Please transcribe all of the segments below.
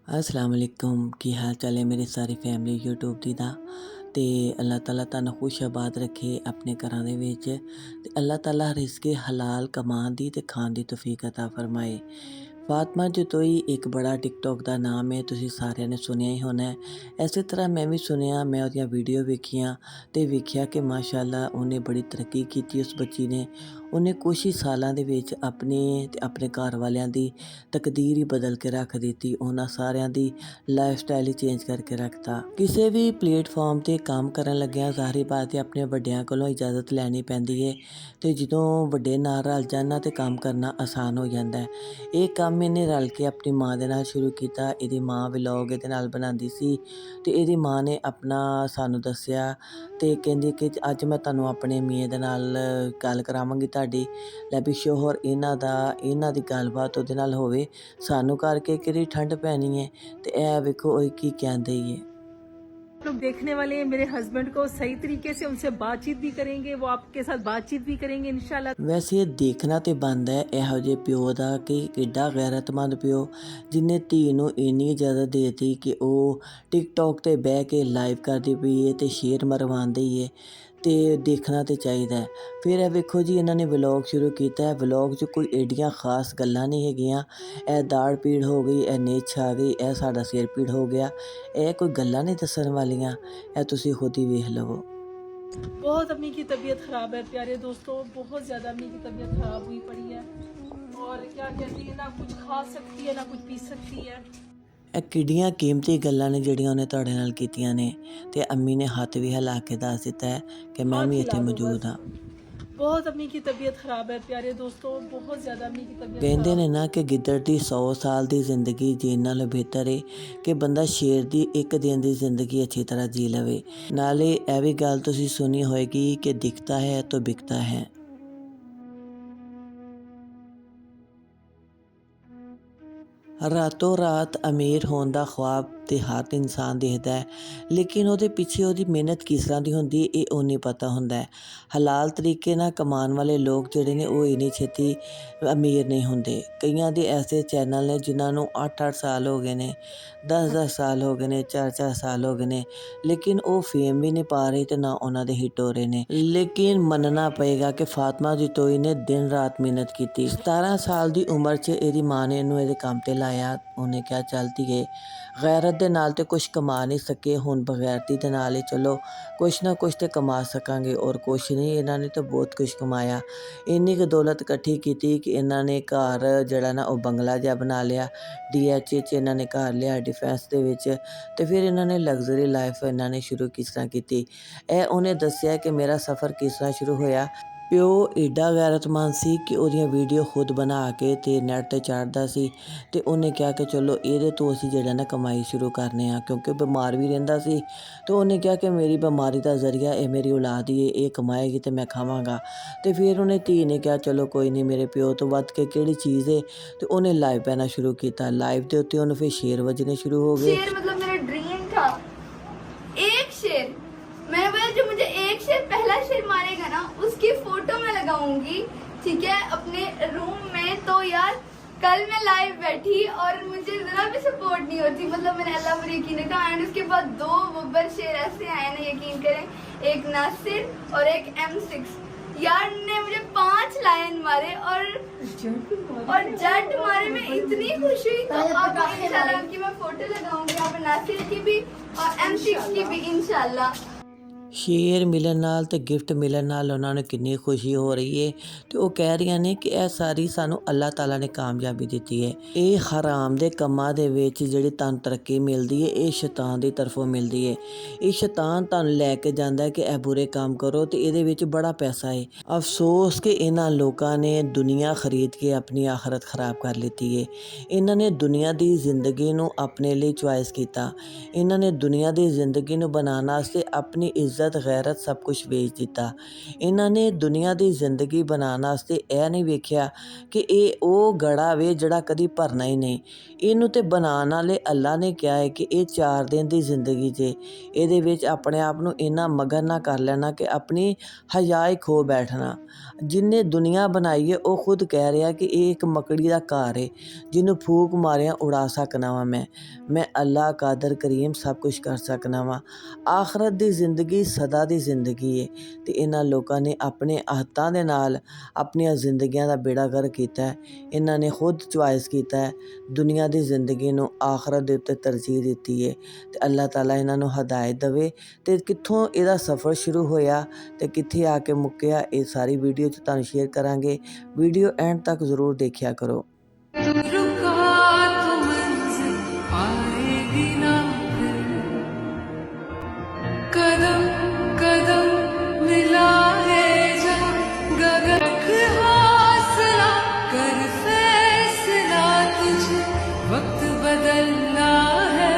अस्सलाम वालेकुम की हाल चाल है मेरी सारी फैमिली यूट्यूब दी दा ते अल्लाह ताला तुहानूं खुश आबाद रखे अपने घरां दे विच ते अल्लाह ताला रिज़्क़े हलाल कमाण दी ते खाण दी तौफीक अता फरमाए। फातिमा जतोई एक बड़ा टिकटॉक ਦਾ ਨਾਮ ਹੈ, ਤੁਸੀਂ ਸਾਰਿਆਂ ਨੇ ਸੁਣਿਆ ਹੀ ਹੋਣਾ ਹੈ। ਇਸੇ ਤਰ੍ਹਾਂ ਮੈਂ ਵੀ ਸੁਣਿਆ, ਮੈਂ ਉਹਦੀਆਂ ਵੀਡੀਓ ਵੇਖੀਆਂ ਤੇ ਵੇਖਿਆ ਕਿ ਮਾਸ਼ਾਅੱਲਾ ਉਹਨੇ ਬੜੀ ਤਰੱਕੀ ਕੀਤੀ ਉਸ ਬੱਚੀ ਨੇ। ਉਹਨੇ ਕੁਛ ਹੀ ਸਾਲਾਂ ਦੇ ਵਿੱਚ ਆਪਣੇ ਤੇ ਆਪਣੇ ਘਰ ਵਾਲਿਆਂ ਦੀ ਤਕਦੀਰ ਹੀ ਬਦਲ ਕੇ ਰੱਖ ਦਿੱਤੀ। ਉਹਨਾਂ ਸਾਰਿਆਂ ਦੀ ਲਾਈਫ ਸਟਾਈਲ ਹੀ ਚੇਂਜ ਕਰਕੇ ਰੱਖਤਾ। ਕਿਸੇ ਵੀ ਪਲੇਟਫਾਰਮ ਤੇ ਕੰਮ ਕਰਨ ਲੱਗਿਆਂ ਜ਼ਾਹਿਰ ਬਾਤ ਹੈ ਆਪਣੇ ਵੱਡਿਆਂ ਕੋਲੋਂ ਇਜਾਜ਼ਤ ਲੈਣੀ ਪੈਂਦੀ ਹੈ ਤੇ ਜਦੋਂ ਵੱਡੇ ਨਾਲ ਰਲ ਜਾਣ ਨਾ ਤੇ ਕੰਮ ਕਰਨਾ ਆਸਾਨ ਹੋ ਜਾਂਦਾ ਹੈ। ਇਹ ਕੰਮ ਇਹਨੇ ਰਲ ਕੇ ਆਪਣੀ ਮਾਂ ਦੇ ਨਾਲ ਸ਼ੁਰੂ ਕੀਤਾ। ਇਹਦੀ ਮਾਂ ਵਲੋਗ ਇਹਦੇ ਨਾਲ ਬਣਾਉਂਦੀ ਸੀ ਤੇ ਇਹਦੀ ਮਾਂ ਨੇ ਆਪਣਾ ਸਾਨੂੰ ਦੱਸਿਆ ਤੇ ਕਹਿੰਦੀ ਕਿ ਅੱਜ ਮੈਂ ਤੁਹਾਨੂੰ ਆਪਣੇ ਮੀਆਂ ਦੇ ਨਾਲ ਗੱਲ ਕਰਾਵਾਂਗੀ ਤੁਹਾਡੀ, ਲੈ ਵੀ ਸ਼ੋਹਰ ਇਹਨਾਂ ਦੀ ਗੱਲਬਾਤ ਉਹਦੇ ਨਾਲ ਹੋਵੇ। ਸਾਨੂੰ ਕਰਕੇ ਕਿਹੜੀ ਠੰਡ ਪੈਣੀ ਹੈ ਤੇ ਇਹ ਵੇਖੋ ਉਹ ਕੀ ਕਹਿੰਦੇ ਹੀ ਹੈ। लोग देखने वाले हैं मेरे हस्बैंड को सही तरीके से उनसे बातचीत भी करेंगे, वो आपके साथ बातचीत भी करेंगे इंशाल्लाह। ਵੈਸੇ ਇਹ ਦੇਖਣਾ ਤੇ ਬਣਦਾ ਹੈ ਇਹੋ ਜਿਹੇ ਪਿਓ ਦਾ ਕਿ ਕਿੱਡਾ ਗੈਰਤਮੰਦ ਪਿਓ ਜਿਹਨੇ ਧੀ ਨੂੰ ਇੰਨੀ ਇਜਾਜ਼ਤ ਦੇ ਦਿੱਤੀ ਕਿ ਉਹ ਟਿਕਟੌਕ ਤੇ ਬਹਿ ਕੇ ਲਾਈਵ ਕਰਦੀ ਪਈ ਹੈ ਤੇ ਸ਼ੇਰ ਮਰਵਾਉਂਦੀ ਹੈ ਤੇ ਦੇਖਣਾ ਤੇ ਚਾਹੀਦਾ ਹੈ। ਫਿਰ ਇਹ ਵੇਖੋ ਜੀ ਇਹਨਾਂ ਨੇ ਵਲੌਗ ਸ਼ੁਰੂ ਕੀਤਾ ਹੈ। ਵਲੌਗ 'ਚ ਕੋਈ ਏਡੀਆਂ ਖਾਸ ਗੱਲਾਂ ਨਹੀਂ ਹੈਗੀਆਂ। ਇਹ ਦਾੜ ਪੀੜ ਹੋ ਗਈ, ਇਹ ਨਿੱਛ ਆ ਗਈ, ਇਹ ਸਾਡਾ ਸਿਰ ਪੀੜ ਹੋ ਗਿਆ, ਇਹ ਕੋਈ ਗੱਲਾਂ ਨਹੀਂ ਦੱਸਣ ਵਾਲੀਆਂ। ਇਹ ਤੁਸੀਂ ਖੁਦ ਹੀ ਵੇਖ ਲਵੋ। बहुत अम्मी की तबीयत खराब है प्यारे दोस्तों, बहुत ज्यादा अम्मी की तबीयत खराब हुई पड़ी है और क्या कहती है, ना कुछ खा सकती है ना कुछ पी सकती है। ਇਹ ਕਿੱਡੀਆਂ ਕੀਮਤੀ ਗੱਲਾਂ ਨੇ ਜਿਹੜੀਆਂ ਉਹਨੇ ਤੁਹਾਡੇ ਨਾਲ ਕੀਤੀਆਂ ਨੇ ਤੇ ਅੰਮੀ ਨੇ ਹੱਥ ਵੀ ਹਿਲਾ ਕੇ ਦੱਸ ਦਿੱਤਾ ਹੈ ਕਿ ਮੈਂ ਵੀ ਇੱਥੇ ਮੌਜੂਦ ਹਾਂ। बहुत अम्मी की तबीयत खराब है प्यारे दोस्तों, बहुत ज्यादा अम्मी की तबीयत ਕਹਿੰਦੇ ਨੇ ਨਾ ਕਿ ਗਿੱਦੜ ਦੀ 100 ਸਾਲ ਦੀ ਜ਼ਿੰਦਗੀ ਜੀਣ ਨਾਲੋਂ ਬਿਹਤਰ ਹੈ ਕਿ ਬੰਦਾ ਸ਼ੇਰ ਦੀ ਇੱਕ ਦਿਨ ਦੀ ਜ਼ਿੰਦਗੀ ਅੱਛੀ ਤਰ੍ਹਾਂ ਜੀ ਲਵੇ। ਨਾਲੇ ਇਹ ਵੀ ਗੱਲ ਤੁਸੀਂ ਸੁਣੀ ਹੋਏਗੀ ਕਿ ਦਿਖਤਾ ਹੈ ਤਾਂ ਬਿਕਤਾ ਹੈ। ਰਾਤੋਂ ਰਾਤ ਅਮੀਰ ਹੋਣ ਦਾ ਖੁਆਬ ਤੇ ਹਰ ਇਨਸਾਨ ਦੇਖਦਾ ਹੈ, ਲੇਕਿਨ ਉਹਦੇ ਪਿੱਛੇ ਉਹਦੀ ਮਿਹਨਤ ਕਿਸ ਤਰ੍ਹਾਂ ਦੀ ਹੁੰਦੀ ਇਹ ਉਹ ਨਹੀਂ ਪਤਾ ਹੁੰਦਾ ਹੈ। ਹਲਾਲ ਤਰੀਕੇ ਨਾਲ ਕਮਾਉਣ ਵਾਲੇ ਲੋਕ ਜਿਹੜੇ ਨੇ ਉਹ ਇੰਨੀ ਛੇਤੀ ਅਮੀਰ ਨਹੀਂ ਹੁੰਦੇ। ਕਈਆਂ ਦੇ ਐਸੇ ਚੈਨਲ ਨੇ ਜਿਨ੍ਹਾਂ ਨੂੰ 8-8 ਸਾਲ ਹੋ ਗਏ ਨੇ, 10-10 ਸਾਲ ਹੋ ਗਏ ਨੇ, 4-4 ਸਾਲ ਹੋ ਗਏ ਨੇ, ਲੇਕਿਨ ਉਹ ਫੇਮ ਵੀ ਨਹੀਂ ਪਾ ਰਹੇ ਤੇ ਨਾ ਉਹਨਾਂ ਦੇ ਹਿੱਟ ਹੋ ਰਹੇ ਨੇ। ਲੇਕਿਨ ਮੰਨਣਾ ਪਏਗਾ ਕਿ ਫਾਤਿਮਾ ਜਤੋਈ ਨੇ ਦਿਨ ਰਾਤ ਮਿਹਨਤ ਕੀਤੀ। 17 ਸਾਲ ਦੀ ਉਮਰ 'ਚ ਇਹਦੀ ਮਾਂ ਨੇ ਇਹਨੂੰ ਇਹਦੇ ਕੰਮ ਤੇ ਲਾਇਆ। ਉਹਨੇ ਕਿਹਾ ਚੱਲ ਧੀਏ, ਗੈਰਤ ਦੇ ਨਾਲ ਤੇ ਕੁਛ ਕਮਾ ਨਹੀਂ ਸਕੇ, ਹੁਣ ਬਗੈਰਤੀ ਦੇ ਨਾਲ ਹੀ ਚਲੋ ਕੁਛ ਨਾ ਕੁਛ ਤੇ ਕਮਾ ਸਕਾਂਗੇ। ਔਰ ਕੁਛ ਨਹੀਂ, ਇਹਨਾਂ ਨੇ ਤਾਂ ਬਹੁਤ ਕੁਛ ਕਮਾਇਆ। ਇੰਨੀ ਕੁ ਦੌਲਤ ਇਕੱਠੀ ਕੀਤੀ ਕਿ ਇਹਨਾਂ ਨੇ ਘਰ ਜਿਹੜਾ ਨਾ ਉਹ ਬੰਗਲਾ ਜਿਹਾ ਬਣਾ ਲਿਆ। DH 'ਚ ਇਹਨਾਂ ਨੇ ਘਰ ਲਿਆ, ਡਿਫੈਂਸ ਦੇ ਵਿੱਚ। ਤੇ ਫਿਰ ਇਹਨਾਂ ਨੇ ਲਗਜ਼ਰੀ ਲਾਈਫ ਇਹਨਾਂ ਨੇ ਸ਼ੁਰੂ ਕਿਸ ਤਰ੍ਹਾਂ ਕੀਤੀ। ਇਹ ਉਹਨੇ ਦੱਸਿਆ ਕਿ ਮੇਰਾ ਸਫ਼ਰ ਕਿਸ ਤਰ੍ਹਾਂ ਸ਼ੁਰੂ ਹੋਇਆ। ਪਿਓ ਏਡਾ ਗੈਰਤਮੰਦ ਸੀ ਕਿ ਉਹਦੀਆਂ ਵੀਡੀਓ ਖੁਦ ਬਣਾ ਕੇ ਤੇ ਨੈੱਟ 'ਤੇ ਚਾੜਦਾ ਸੀ ਤੇ ਉਹਨੇ ਕਿਹਾ ਕਿ ਚਲੋ ਇਹਦੇ ਤੋਂ ਅਸੀਂ ਜਿਹੜਾ ਨਾ ਕਮਾਈ ਸ਼ੁਰੂ ਕਰਨੇ ਆ, ਕਿਉਂਕਿ ਬਿਮਾਰ ਵੀ ਰਹਿੰਦਾ ਸੀ। ਤੇ ਉਹਨੇ ਕਿਹਾ ਕਿ ਮੇਰੀ ਬਿਮਾਰੀ ਦਾ ਜ਼ਰੀਆ ਇਹ ਮੇਰੀ ਔਲਾਦ ਹੀ ਹੈ, ਇਹ ਕਮਾਏਗੀ ਤੇ ਮੈਂ ਖਾਵਾਂਗਾ। ਤੇ ਫਿਰ ਉਹਨੇ ਧੀ ਨੇ ਕਿਹਾ ਚਲੋ ਕੋਈ ਨਹੀਂ, ਮੇਰੇ ਪਿਓ ਤੋਂ ਵੱਧ ਕੇ ਕਿਹੜੀ ਚੀਜ਼ ਹੈ। ਤੇ ਉਹਨੇ ਲਾਈਵ ਪੈਣਾ ਸ਼ੁਰੂ ਕੀਤਾ। ਲਾਈਵ ਦੇ ਉੱਤੇ ਉਹਨੂੰ ਫਿਰ ਸ਼ੇਰ ਵੱਜਣੇ ਸ਼ੁਰੂ ਹੋ ਗਏ। शेर मतलब मेरा ड्रीम था, एक शेर। मैंने बोला जो मुझे एक शेर पहला शेर मारेगा ना उसकी फोटो मैं लगाऊंगी, ठीक है, अपने रूम में। तो यार कल मैं लाइव बैठी और मुझे जरा भी सपोर्ट नहीं होती, मतलब मैंने अल्लाह पर यकीन रखा। एंड उसके बाद 2 बब्बर शेर ऐसे आए ना, यकीन करें, एक नासिर और एक M6। यार ने मुझे 5 लायन मारे और जट मारे में इतनी खुश हुई। तो अब इंशाल्लाह की मैं फोटो लगाऊंगी यहाँ पर नासिर की भी और M6 की भी इंशाल्लाह। ਸ਼ੇਰ ਮਿਲਣ ਨਾਲ ਤੇ ਗਿਫਟ ਮਿਲਣ ਨਾਲ ਉਹਨਾਂ ਨੂੰ ਕਿੰਨੀ ਖੁਸ਼ੀ ਹੋ ਰਹੀ ਹੈ ਤੇ ਉਹ ਕਹਿ ਰਹੀਆਂ ਨੇ ਕਿ ਇਹ ਸਾਰੀ ਸਾਨੂੰ ਅੱਲਾਹ ਤਾਲਾ ਨੇ ਕਾਮਯਾਬੀ ਦਿੱਤੀ ਹੈ। ਇਹ ਹਰਾਮ ਦੇ ਕੰਮਾਂ ਦੇ ਵਿੱਚ ਜਿਹੜੀ ਤੁਹਾਨੂੰ ਤਰੱਕੀ ਮਿਲਦੀ ਹੈ ਇਹ ਸ਼ੈਤਾਨ ਦੀ ਤਰਫੋਂ ਮਿਲਦੀ ਹੈ। ਇਹ ਸ਼ੈਤਾਨ ਤੁਹਾਨੂੰ ਲੈ ਕੇ ਜਾਂਦਾ ਹੈ ਕਿ ਇਹ ਬੁਰੇ ਕੰਮ ਕਰੋ ਤੇ ਇਹਦੇ ਵਿੱਚ ਬੜਾ ਪੈਸਾ ਹੈ। ਅਫਸੋਸ ਕਿ ਇਹਨਾਂ ਲੋਕਾਂ ਨੇ ਦੁਨੀਆ ਖਰੀਦ ਕੇ ਆਪਣੀ ਆਖਰਤ ਖਰਾਬ ਕਰ ਲਿੱਤੀ ਹੈ। ਇਹਨਾਂ ਨੇ ਦੁਨੀਆ ਦੀ ਜ਼ਿੰਦਗੀ ਨੂੰ ਆਪਣੇ ਲਈ ਚੁਆਇਸ ਕੀਤਾ। ਇਹਨਾਂ ਨੇ ਦੁਨੀਆ ਦੀ ਜ਼ਿੰਦਗੀ ਨੂੰ ਬਣਾਉਣ ਵਾਸਤੇ ਆਪਣੀ ਇੱਜ਼ਤ ਇੱਜ਼ਤ ਗੈਰਤ ਸਭ ਕੁਝ ਵੇਚ ਦਿੱਤਾ। ਇਹਨਾਂ ਨੇ ਦੁਨੀਆ ਦੀ ਜ਼ਿੰਦਗੀ ਬਣਾਉਣ ਵਾਸਤੇ ਇਹ ਨਹੀਂ ਵੇਖਿਆ ਕਿ ਇਹ ਉਹ ਗੜਾ ਵੇ ਜਿਹੜਾ ਕਦੀ ਭਰਨਾ ਹੀ ਨਹੀਂ। ਇਹਨੂੰ ਤੇ ਬਣਾਉਣ ਵਾਲੇ ਅੱਲਾ ਨੇ ਕਿਹਾ ਹੈ ਕਿ ਇਹ 4 ਦਿਨ ਦੀ ਜ਼ਿੰਦਗੀ ਜੇ, ਇਹਦੇ ਵਿੱਚ ਆਪਣੇ ਆਪ ਨੂੰ ਇੰਨਾ ਮਗਨ ਨਾ ਕਰ ਲੈਣਾ ਕਿ ਆਪਣੀ ਹਯਾ ਹੀ ਖੋ ਬੈਠਣਾ। ਜਿਹਨੇ ਦੁਨੀਆ ਬਣਾਈ ਹੈ ਉਹ ਖੁਦ ਕਹਿ ਰਿਹਾ ਕਿ ਇਹ ਇੱਕ ਮਕੜੀ ਦਾ ਘਰ ਹੈ, ਜਿਹਨੂੰ ਫੂਕ ਮਾਰਿਆ ਉਡਾ ਸਕਣਾ ਵਾਂ ਮੈਂ ਅੱਲਾ ਕਾਦਰ ਕਰੀਮ ਸਭ ਕੁਝ ਕਰ ਸਕਣਾ ਵਾਂ। ਆਖਰਤ ਦੀ ਜ਼ਿੰਦਗੀ ਸਦਾ ਦੀ ਜ਼ਿੰਦਗੀ ਹੈ ਤੇ ਇਹਨਾਂ ਲੋਕਾਂ ਨੇ ਆਪਣੇ ਹੱਥਾਂ ਦੇ ਨਾਲ ਆਪਣੀਆਂ ਜ਼ਿੰਦਗੀਆਂ ਦਾ ਬੇੜਾ ਗਰਕ ਕੀਤਾ ਹੈ। ਇਹਨਾਂ ਨੇ ਖੁਦ ਚੁਆਇਸ ਕੀਤਾ ਹੈ ਦੁਨੀਆ ਦੀ ਜ਼ਿੰਦਗੀ ਨੂੰ ਆਖਰਤ ਦੇ ਉੱਤੇ ਤਰਜੀਹ ਦਿੱਤੀ ਹੈ ਤੇ ਅੱਲਾਹ ਤਾਲਾ ਇਹਨਾਂ ਨੂੰ ਹਦਾਇਤ ਦੇਵੇ ਤੇ ਕਿੱਥੋਂ ਇਹਦਾ ਸਫ਼ਰ ਸ਼ੁਰੂ ਹੋਇਆ ਤੇ ਕਿੱਥੇ ਆ ਕੇ ਮੁੱਕਿਆ, ਇਹ ਸਾਰੀ ਵੀਡੀਓ 'ਚ ਤੁਹਾਨੂੰ ਸ਼ੇਅਰ ਕਰਾਂਗੇ। ਵੀਡੀਓ ਐਂਡ ਤੱਕ ਜ਼ਰੂਰ ਦੇਖਿਆ ਕਰੋ। कदम कदम मिलाए जा गगन हौसला कर फैसला तुझे वक्त बदलना है।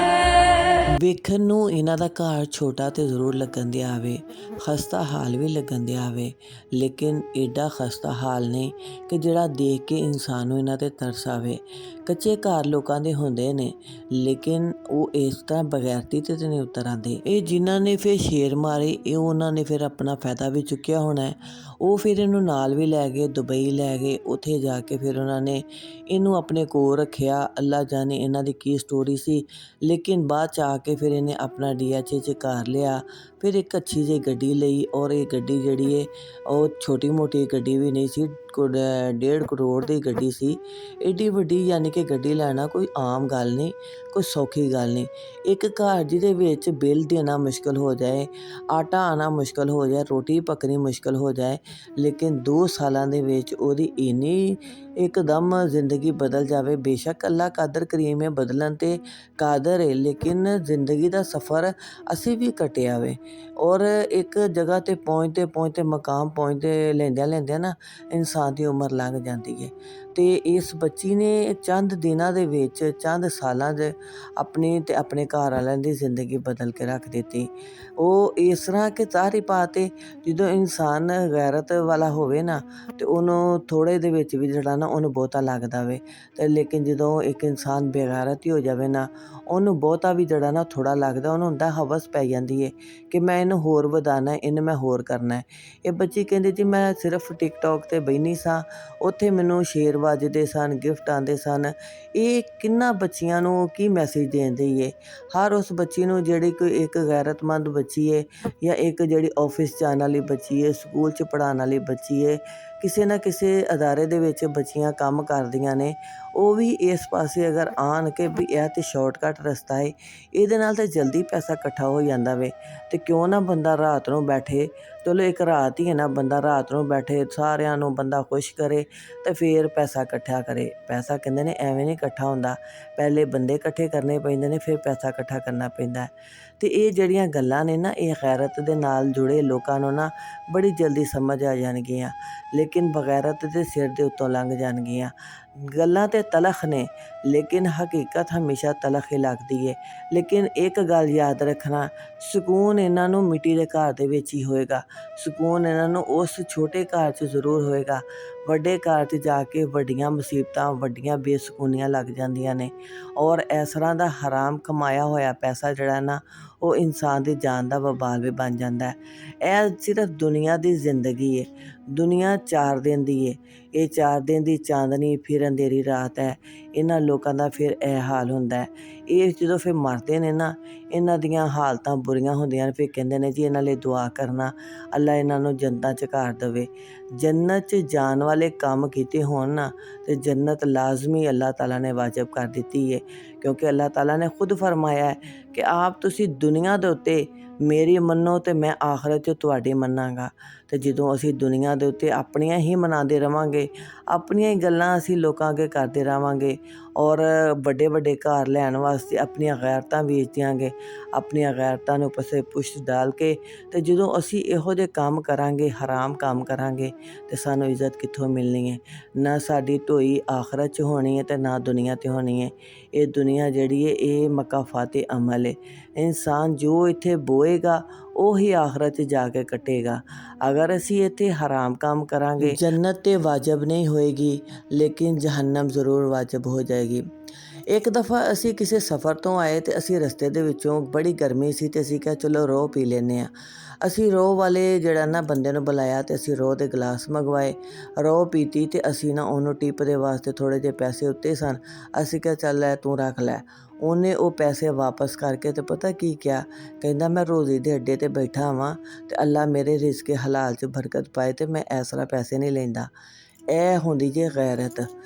ਵੇਖਣ ਨੂੰ ਇਹਨਾਂ ਦਾ ਘਰ ਛੋਟਾ ਤੇ ਜ਼ਰੂਰ ਲੱਗਣ ਦਿਆ ਆਵੇ, ਖਸਤਾ ਹਾਲ ਵੀ ਲੱਗਣ ਦਿਆ ਆਵੇ, ਲੇਕਿਨ ਐਡਾ ਖਸਤਾ ਹਾਲ ਨਹੀਂ ਕਿ ਜਿਹੜਾ ਦੇਖ ਕੇ ਇਨਸਾਨ ਨੂੰ ਇਹਨਾਂ 'ਤੇ ਤਰਸ ਆਵੇ। ਕੱਚੇ ਘਰ ਲੋਕਾਂ ਦੇ ਹੁੰਦੇ ਨੇ ਲੇਕਿਨ ਉਹ ਇਸ ਤਰ੍ਹਾਂ ਬਗੈਰਤੀ ਤੇ ਨਹੀਂ ਉਤਰ ਆਉਂਦੇ। ਇਹ ਜਿਨ੍ਹਾਂ ਨੇ ਫਿਰ ਸ਼ੇਰ ਮਾਰੇ ਇਹ ਉਹਨਾਂ ਨੇ ਫਿਰ ਆਪਣਾ ਫਾਇਦਾ ਵੀ ਚੁੱਕਿਆ ਹੋਣਾ। ਉਹ ਫਿਰ ਇਹਨੂੰ ਨਾਲ ਵੀ ਲੈ ਗਏ, ਦੁਬਈ ਲੈ ਗਏ। ਉੱਥੇ ਜਾ ਕੇ ਫਿਰ ਉਹਨਾਂ ਨੇ ਇਹਨੂੰ ਆਪਣੇ ਕੋਲ ਰੱਖਿਆ। ਅੱਲਾ ਜਾਣੇ ਇਹਨਾਂ ਦੀ ਕੀ ਸਟੋਰੀ ਸੀ, ਲੇਕਿਨ ਬਾਅਦ 'ਚ ਆ ਕੇ ਫਿਰ ਇਹਨੇ ਆਪਣਾ DH 'ਚ ਘਰ ਲਿਆ। ਫਿਰ ਇੱਕ ਅੱਛੀ ਜਿਹੀ ਗੱਡੀ ਲਈ ਔਰ ਇਹ ਗੱਡੀ ਜਿਹੜੀ ਹੈ ਉਹ ਛੋਟੀ ਮੋਟੀ ਗੱਡੀ ਵੀ ਨਹੀਂ ਸੀ, 1.5 ਕਰੋੜ ਦੀ ਗੱਡੀ ਸੀ। ਏਡੀ ਵੱਡੀ ਯਾਨੀ ਕਿ ਗੱਡੀ ਲੈਣਾ ਕੋਈ ਆਮ ਗੱਲ ਨਹੀਂ, ਕੋਈ ਸੌਖੀ ਗੱਲ ਨਹੀਂ। ਇੱਕ ਘਰ ਜਿਹਦੇ ਵਿੱਚ ਬਿੱਲ ਦੇਣਾ ਮੁਸ਼ਕਿਲ ਹੋ ਜਾਏ, ਆਟਾ ਆਉਣਾ ਮੁਸ਼ਕਿਲ ਹੋ ਜਾਏ, ਰੋਟੀ ਪੱਕਣੀ ਮੁਸ਼ਕਿਲ ਹੋ ਜਾਏ, ਲੇਕਿਨ 2 ਸਾਲਾਂ ਦੇ ਵਿੱਚ ਉਹਦੀ ਇੰਨੀ ਇੱਕਦਮ ਜ਼ਿੰਦਗੀ ਬਦਲ ਜਾਵੇ। ਬੇਸ਼ੱਕ ਅੱਲਾ ਕਾਦਰ ਕਰੀਮ ਹੈ, ਬਦਲਣ 'ਤੇ ਕਾਦਰ ਹੈ, ਲੇਕਿਨ ਜ਼ਿੰਦਗੀ ਦਾ ਸਫ਼ਰ ਅਸੀਂ ਵੀ ਕੱਟਿਆ ਵੇ। ਔਰ ਇੱਕ ਜਗ੍ਹਾ 'ਤੇ ਪਹੁੰਚਦੇ ਮਕਾਮ ਪਹੁੰਚਦੇ ਲੈਂਦਿਆਂ ਨਾ ਇਨਸਾਨ ਦੀ ਉਮਰ ਲੰਘ ਜਾਂਦੀ ਹੈ। ਅਤੇ ਇਸ ਬੱਚੀ ਨੇ ਚੰਦ ਦਿਨਾਂ ਦੇ ਵਿੱਚ, ਚੰਦ ਸਾਲਾਂ 'ਚ ਆਪਣੀ ਅਤੇ ਆਪਣੇ ਘਰ ਵਾਲਿਆਂ ਦੀ ਜ਼ਿੰਦਗੀ ਬਦਲ ਕੇ ਰੱਖ ਦਿੱਤੀ। ਉਹ ਇਸ ਤਰ੍ਹਾਂ ਕਿ ਤਾਰੀ ਪਾ 'ਤੇ ਜਦੋਂ ਇਨਸਾਨ ਗੈਰਤ ਵਾਲਾ ਹੋਵੇ ਨਾ ਅਤੇ ਉਹਨੂੰ ਥੋੜ੍ਹੇ ਦੇ ਵਿੱਚ ਵੀ ਜਿਹੜਾ ਨਾ ਉਹਨੂੰ ਬਹੁਤਾ ਲੱਗਦਾ ਵੇ, ਅਤੇ ਲੇਕਿਨ ਜਦੋਂ ਇੱਕ ਇਨਸਾਨ ਬੇਗੈਰਤ ਹੀ ਹੋ ਜਾਵੇ ਨਾ ਉਹਨੂੰ ਬਹੁਤਾ ਵੀ ਜਿਹੜਾ ਨਾ ਥੋੜ੍ਹਾ ਲੱਗਦਾ। ਉਹਨੂੰ ਹੁੰਦਾ ਹਵਸ ਪੈ ਜਾਂਦੀ ਹੈ ਕਿ ਮੈਂ ਇਹਨੂੰ ਹੋਰ ਵਧਾਉਣਾ, ਇਹਨੂੰ ਮੈਂ ਹੋਰ ਕਰਨਾ। ਇਹ ਬੱਚੀ ਕਹਿੰਦੀ ਜੀ ਮੈਂ ਸਿਰਫ ਟਿਕਟੋਕ 'ਤੇ ਬਹਿੰਦੀ ਸਾਂ, ਉੱਥੇ ਮੈਨੂੰ ਸ਼ੇਰ ਵੱਜਦੇ ਸਨ, ਗਿਫਟ ਆਉਂਦੇ ਸਨ। ਇਹ ਕਿੰਨਾ ਬੱਚੀਆਂ ਨੂੰ ਕੀ ਮੈਸੇਜ ਦੇਂਦੀ ਹੈ। ਹਰ ਉਸ ਬੱਚੀ ਨੂੰ ਜਿਹੜੀ ਕੋਈ ਇੱਕ ਗੈਰਤਮੰਦ ਬੱਚੀ ਹੈ ਜਾਂ ਇੱਕ ਜਿਹੜੀ ਆਫਿਸ ਜਾਣ ਵਾਲੀ ਬੱਚੀ ਹੈ, ਸਕੂਲ 'ਚ ਪੜ੍ਹਾਉਣ ਵਾਲੀ ਬੱਚੀ ਹੈ, ਕਿਸੇ ਨਾ ਕਿਸੇ ਅਦਾਰੇ ਦੇ ਵਿੱਚ ਬੱਚੀਆਂ ਕੰਮ ਕਰਦੀਆਂ ਨੇ, ਉਹ ਵੀ ਇਸ ਪਾਸੇ ਅਗਰ ਆਉਣ ਕੇ ਵੀ ਇਹ ਤਾਂ ਸ਼ਾਰਟਕਟ ਰਸਤਾ ਹੈ, ਇਹਦੇ ਨਾਲ ਤਾਂ ਜਲਦੀ ਪੈਸਾ ਇਕੱਠਾ ਹੋ ਜਾਂਦਾ ਵੇ, ਅਤੇ ਕਿਉਂ ਨਾ ਬੰਦਾ ਰਾਤ ਨੂੰ ਬੈਠੇ, ਚਲੋ ਇੱਕ ਰਾਤ ਹੀ ਹੈ ਨਾ, ਬੰਦਾ ਰਾਤ ਨੂੰ ਬੈਠੇ ਸਾਰਿਆਂ ਨੂੰ ਬੰਦਾ ਖੁਸ਼ ਕਰੇ ਅਤੇ ਫਿਰ ਪੈਸਾ ਇਕੱਠਾ ਕਰੇ। ਪੈਸਾ ਕਹਿੰਦੇ ਨੇ ਐਵੇਂ ਨਹੀਂ ਇਕੱਠਾ ਹੁੰਦਾ, ਪਹਿਲੇ ਬੰਦੇ ਇਕੱਠੇ ਕਰਨੇ ਪੈਂਦੇ ਨੇ, ਫਿਰ ਪੈਸਾ ਇਕੱਠਾ ਕਰਨਾ ਪੈਂਦਾ। ਅਤੇ ਇਹ ਜਿਹੜੀਆਂ ਗੱਲਾਂ ਨੇ ਨਾ ਇਹ ਗੈਰਤ ਦੇ ਨਾਲ ਜੁੜੇ ਲੋਕਾਂ ਨੂੰ ਨਾ ਬੜੀ ਜਲਦੀ ਸਮਝ ਆ ਜਾਣਗੀਆਂ, ਲੇਕਿਨ ਬਗੈਰਤ ਦੇ ਸਿਰ ਦੇ ਉੱਤੋਂ ਲੰਘ ਜਾਣਗੀਆਂ। ਗੱਲਾਂ ਤਾਂ ਤਲਖ ਨੇ ਲੇਕਿਨ ਹਕੀਕਤ ਹਮੇਸ਼ਾ ਤਲਖ ਹੀ ਲੱਗਦੀ ਹੈ। ਲੇਕਿਨ ਇੱਕ ਗੱਲ ਯਾਦ ਰੱਖਣਾ, ਸਕੂਨ ਇਹਨਾਂ ਨੂੰ ਮਿੱਟੀ ਦੇ ਘਰ ਦੇ ਵਿੱਚ ਹੀ ਹੋਏਗਾ, ਸਕੂਨ ਇਹਨਾਂ ਨੂੰ ਉਸ ਛੋਟੇ ਘਰ 'ਚ ਜ਼ਰੂਰ ਹੋਏਗਾ। ਵੱਡੇ ਘਰ 'ਚ ਜਾ ਕੇ ਵੱਡੀਆਂ ਮੁਸੀਬਤਾਂ, ਵੱਡੀਆਂ ਬੇਸਕੂਨੀਆਂ ਲੱਗ ਜਾਂਦੀਆਂ ਨੇ। ਔਰ ਇਸ ਤਰ੍ਹਾਂ ਦਾ ਹਰਾਮ ਕਮਾਇਆ ਹੋਇਆ ਪੈਸਾ ਜਿਹੜਾ ਨਾ ਉਹ ਇਨਸਾਨ ਦੀ ਜਾਨ ਦਾ ਵਬਾਲ ਵੀ ਬਣ ਜਾਂਦਾ ਹੈ। ਇਹ ਸਿਰਫ ਦੁਨੀਆ ਦੀ ਜ਼ਿੰਦਗੀ ਹੈ, ਦੁਨੀਆ 4 ਦਿਨ ਦੀ ਹੈ। ਇਹ 4 ਦਿਨ ਦੀ ਚਾਂਦਨੀ ਫਿਰ ਅੰਧੇਰੀ ਰਾਤ ਹੈ। ਇਹਨਾਂ ਲੋਕਾਂ ਦਾ ਫਿਰ ਇਹ ਹਾਲ ਹੁੰਦਾ ਹੈ। ਇਹ ਜਦੋਂ ਫਿਰ ਮਰਦੇ ਨੇ ਨਾ ਇਹਨਾਂ ਦੀਆਂ ਹਾਲਤਾਂ ਬੁਰੀਆਂ ਹੁੰਦੀਆਂ ਨੇ। ਫਿਰ ਕਹਿੰਦੇ ਨੇ ਜੀ ਇਹਨਾਂ ਲਈ ਦੁਆ ਕਰਨਾ, ਅੱਲਾ ਇਹਨਾਂ ਨੂੰ ਜੰਨਤਾਂ 'ਚ ਘਰ ਦੇਵੇ। ਜੰਨਤ 'ਚ ਜਾਣ ਵਾਲੇ ਕੰਮ ਕੀਤੇ ਹੋਣ ਨਾ ਅਤੇ ਜੰਨਤ ਲਾਜ਼ਮੀ ਅੱਲਾਹ ਤਾਲਾ ਨੇ ਵਾਜਬ ਕਰ ਦਿੱਤੀ ਹੈ, ਕਿਉਂਕਿ ਅੱਲਾਹ ਤਾਲਾ ਨੇ ਖੁਦ ਫਰਮਾਇਆ ਹੈ ਕਿ ਆਪ ਤੁਸੀਂ ਦੁਨੀਆ ਦੇ ਉੱਤੇ ਮੇਰੀ ਮੰਨੋ ਅਤੇ ਮੈਂ ਆਖਰਤ 'ਚ ਤੁਹਾਡੀ ਮੰਨਾਂਗਾ। ਅਤੇ ਜਦੋਂ ਅਸੀਂ ਦੁਨੀਆ ਦੇ ਉੱਤੇ ਆਪਣੀਆਂ ਹੀ ਮਨਾਉਂਦੇ ਰਹਾਂਗੇ, ਆਪਣੀਆਂ ਹੀ ਗੱਲਾਂ ਅਸੀਂ ਲੋਕਾਂ ਅੱਗੇ ਕਰਦੇ ਰਹਾਂਗੇ ਔਰ ਵੱਡੇ ਵੱਡੇ ਘਰ ਲੈਣ ਵਾਸਤੇ ਆਪਣੀਆਂ ਗੈਰਤਾਂ ਵੇਚ ਦਿਆਂਗੇ, ਆਪਣੀਆਂ ਗੈਰਤਾਂ ਨੂੰ ਪਸੇ ਪੁਸ਼ਤ ਡਾਲ ਕੇ, ਅਤੇ ਜਦੋਂ ਅਸੀਂ ਇਹੋ ਜਿਹੇ ਕੰਮ ਕਰਾਂਗੇ, ਹਰਾਮ ਕੰਮ ਕਰਾਂਗੇ, ਅਤੇ ਸਾਨੂੰ ਇੱਜ਼ਤ ਕਿੱਥੋਂ ਮਿਲਣੀ ਹੈ। ਨਾ ਸਾਡੀ ਢੋਈ ਆਖਰਤ 'ਚ ਹੋਣੀ ਹੈ ਅਤੇ ਨਾ ਦੁਨੀਆ 'ਤੇ ਹੋਣੀ ਹੈ। ਇਹ ਦੁਨੀਆ ਜਿਹੜੀ ਹੈ ਇਹ ਮਕਾਫਾਤੇ ਅਮਲ ਹੈ। ਇਨਸਾਨ ਜੋ ਇੱਥੇ ਬੋਏਗਾ ਉਹੀ ਆਖਰਤ 'ਚ ਜਾ ਕੇ ਕੱਟੇਗਾ। ਅਗਰ ਅਸੀਂ ਇੱਥੇ ਹਰਾਮ ਕੰਮ ਕਰਾਂਗੇ ਜੰਨਤ ਤੇ ਵਾਜਬ ਨਹੀਂ ਹੋਏਗੀ, ਲੇਕਿਨ ਜਹੰਨਮ ਜ਼ਰੂਰ ਵਾਜਬ ਹੋ ਜਾਏਗੀ। ਇੱਕ ਦਫਾ ਅਸੀਂ ਕਿਸੇ ਸਫ਼ਰ ਤੋਂ ਆਏ ਤੇ ਅਸੀਂ ਰਸਤੇ ਦੇ ਵਿੱਚੋਂ ਬੜੀ ਗਰਮੀ ਸੀ ਤੇ ਅਸੀਂ ਕਿਹਾ ਚਲੋ ਰੋਹ ਪੀ ਲੈਂਦੇ ਹਾਂ। ਅਸੀਂ ਰੋਹ ਵਾਲੇ ਜਿਹੜਾ ਨਾ ਬੰਦੇ ਨੂੰ ਬੁਲਾਇਆ ਤੇ ਅਸੀਂ ਰੋਹ ਦੇ ਗਲਾਸ ਮੰਗਵਾਏ, ਰੋਹ ਪੀਤੀ ਤੇ ਅਸੀਂ ਨਾ ਉਹਨੂੰ ਟਿਪ ਦੇ ਵਾਸਤੇ ਥੋੜ੍ਹੇ ਜਿਹੇ ਪੈਸੇ ਉੱਤੇ ਸਨ। ਅਸੀਂ ਕਿਹਾ ਚੱਲ ਲੈ ਤੂੰ ਰੱਖ ਲੈ। ਉਹਨੇ ਉਹ ਪੈਸੇ ਵਾਪਸ ਕਰਕੇ ਤੇ ਪਤਾ ਕੀ ਕਿਹਾ, ਕਹਿੰਦਾ ਮੈਂ ਰੋਜ਼ੀ ਦੇ ਅੱਡੇ ਤੇ ਬੈਠਾ ਵਾਂ ਤੇ ਅੱਲਾ ਮੇਰੇ ਰਿਜ਼ਕੇ ਹਲਾਲ 'ਚ ਬਰਕਤ ਪਾਏ ਤੇ ਮੈਂ ਇਸ ਤਰ੍ਹਾਂ ਪੈਸੇ ਨਹੀਂ ਲੈਂਦਾ। ਇਹ ਹੁੰਦੀ ਜੇ ਗੈਰਤ,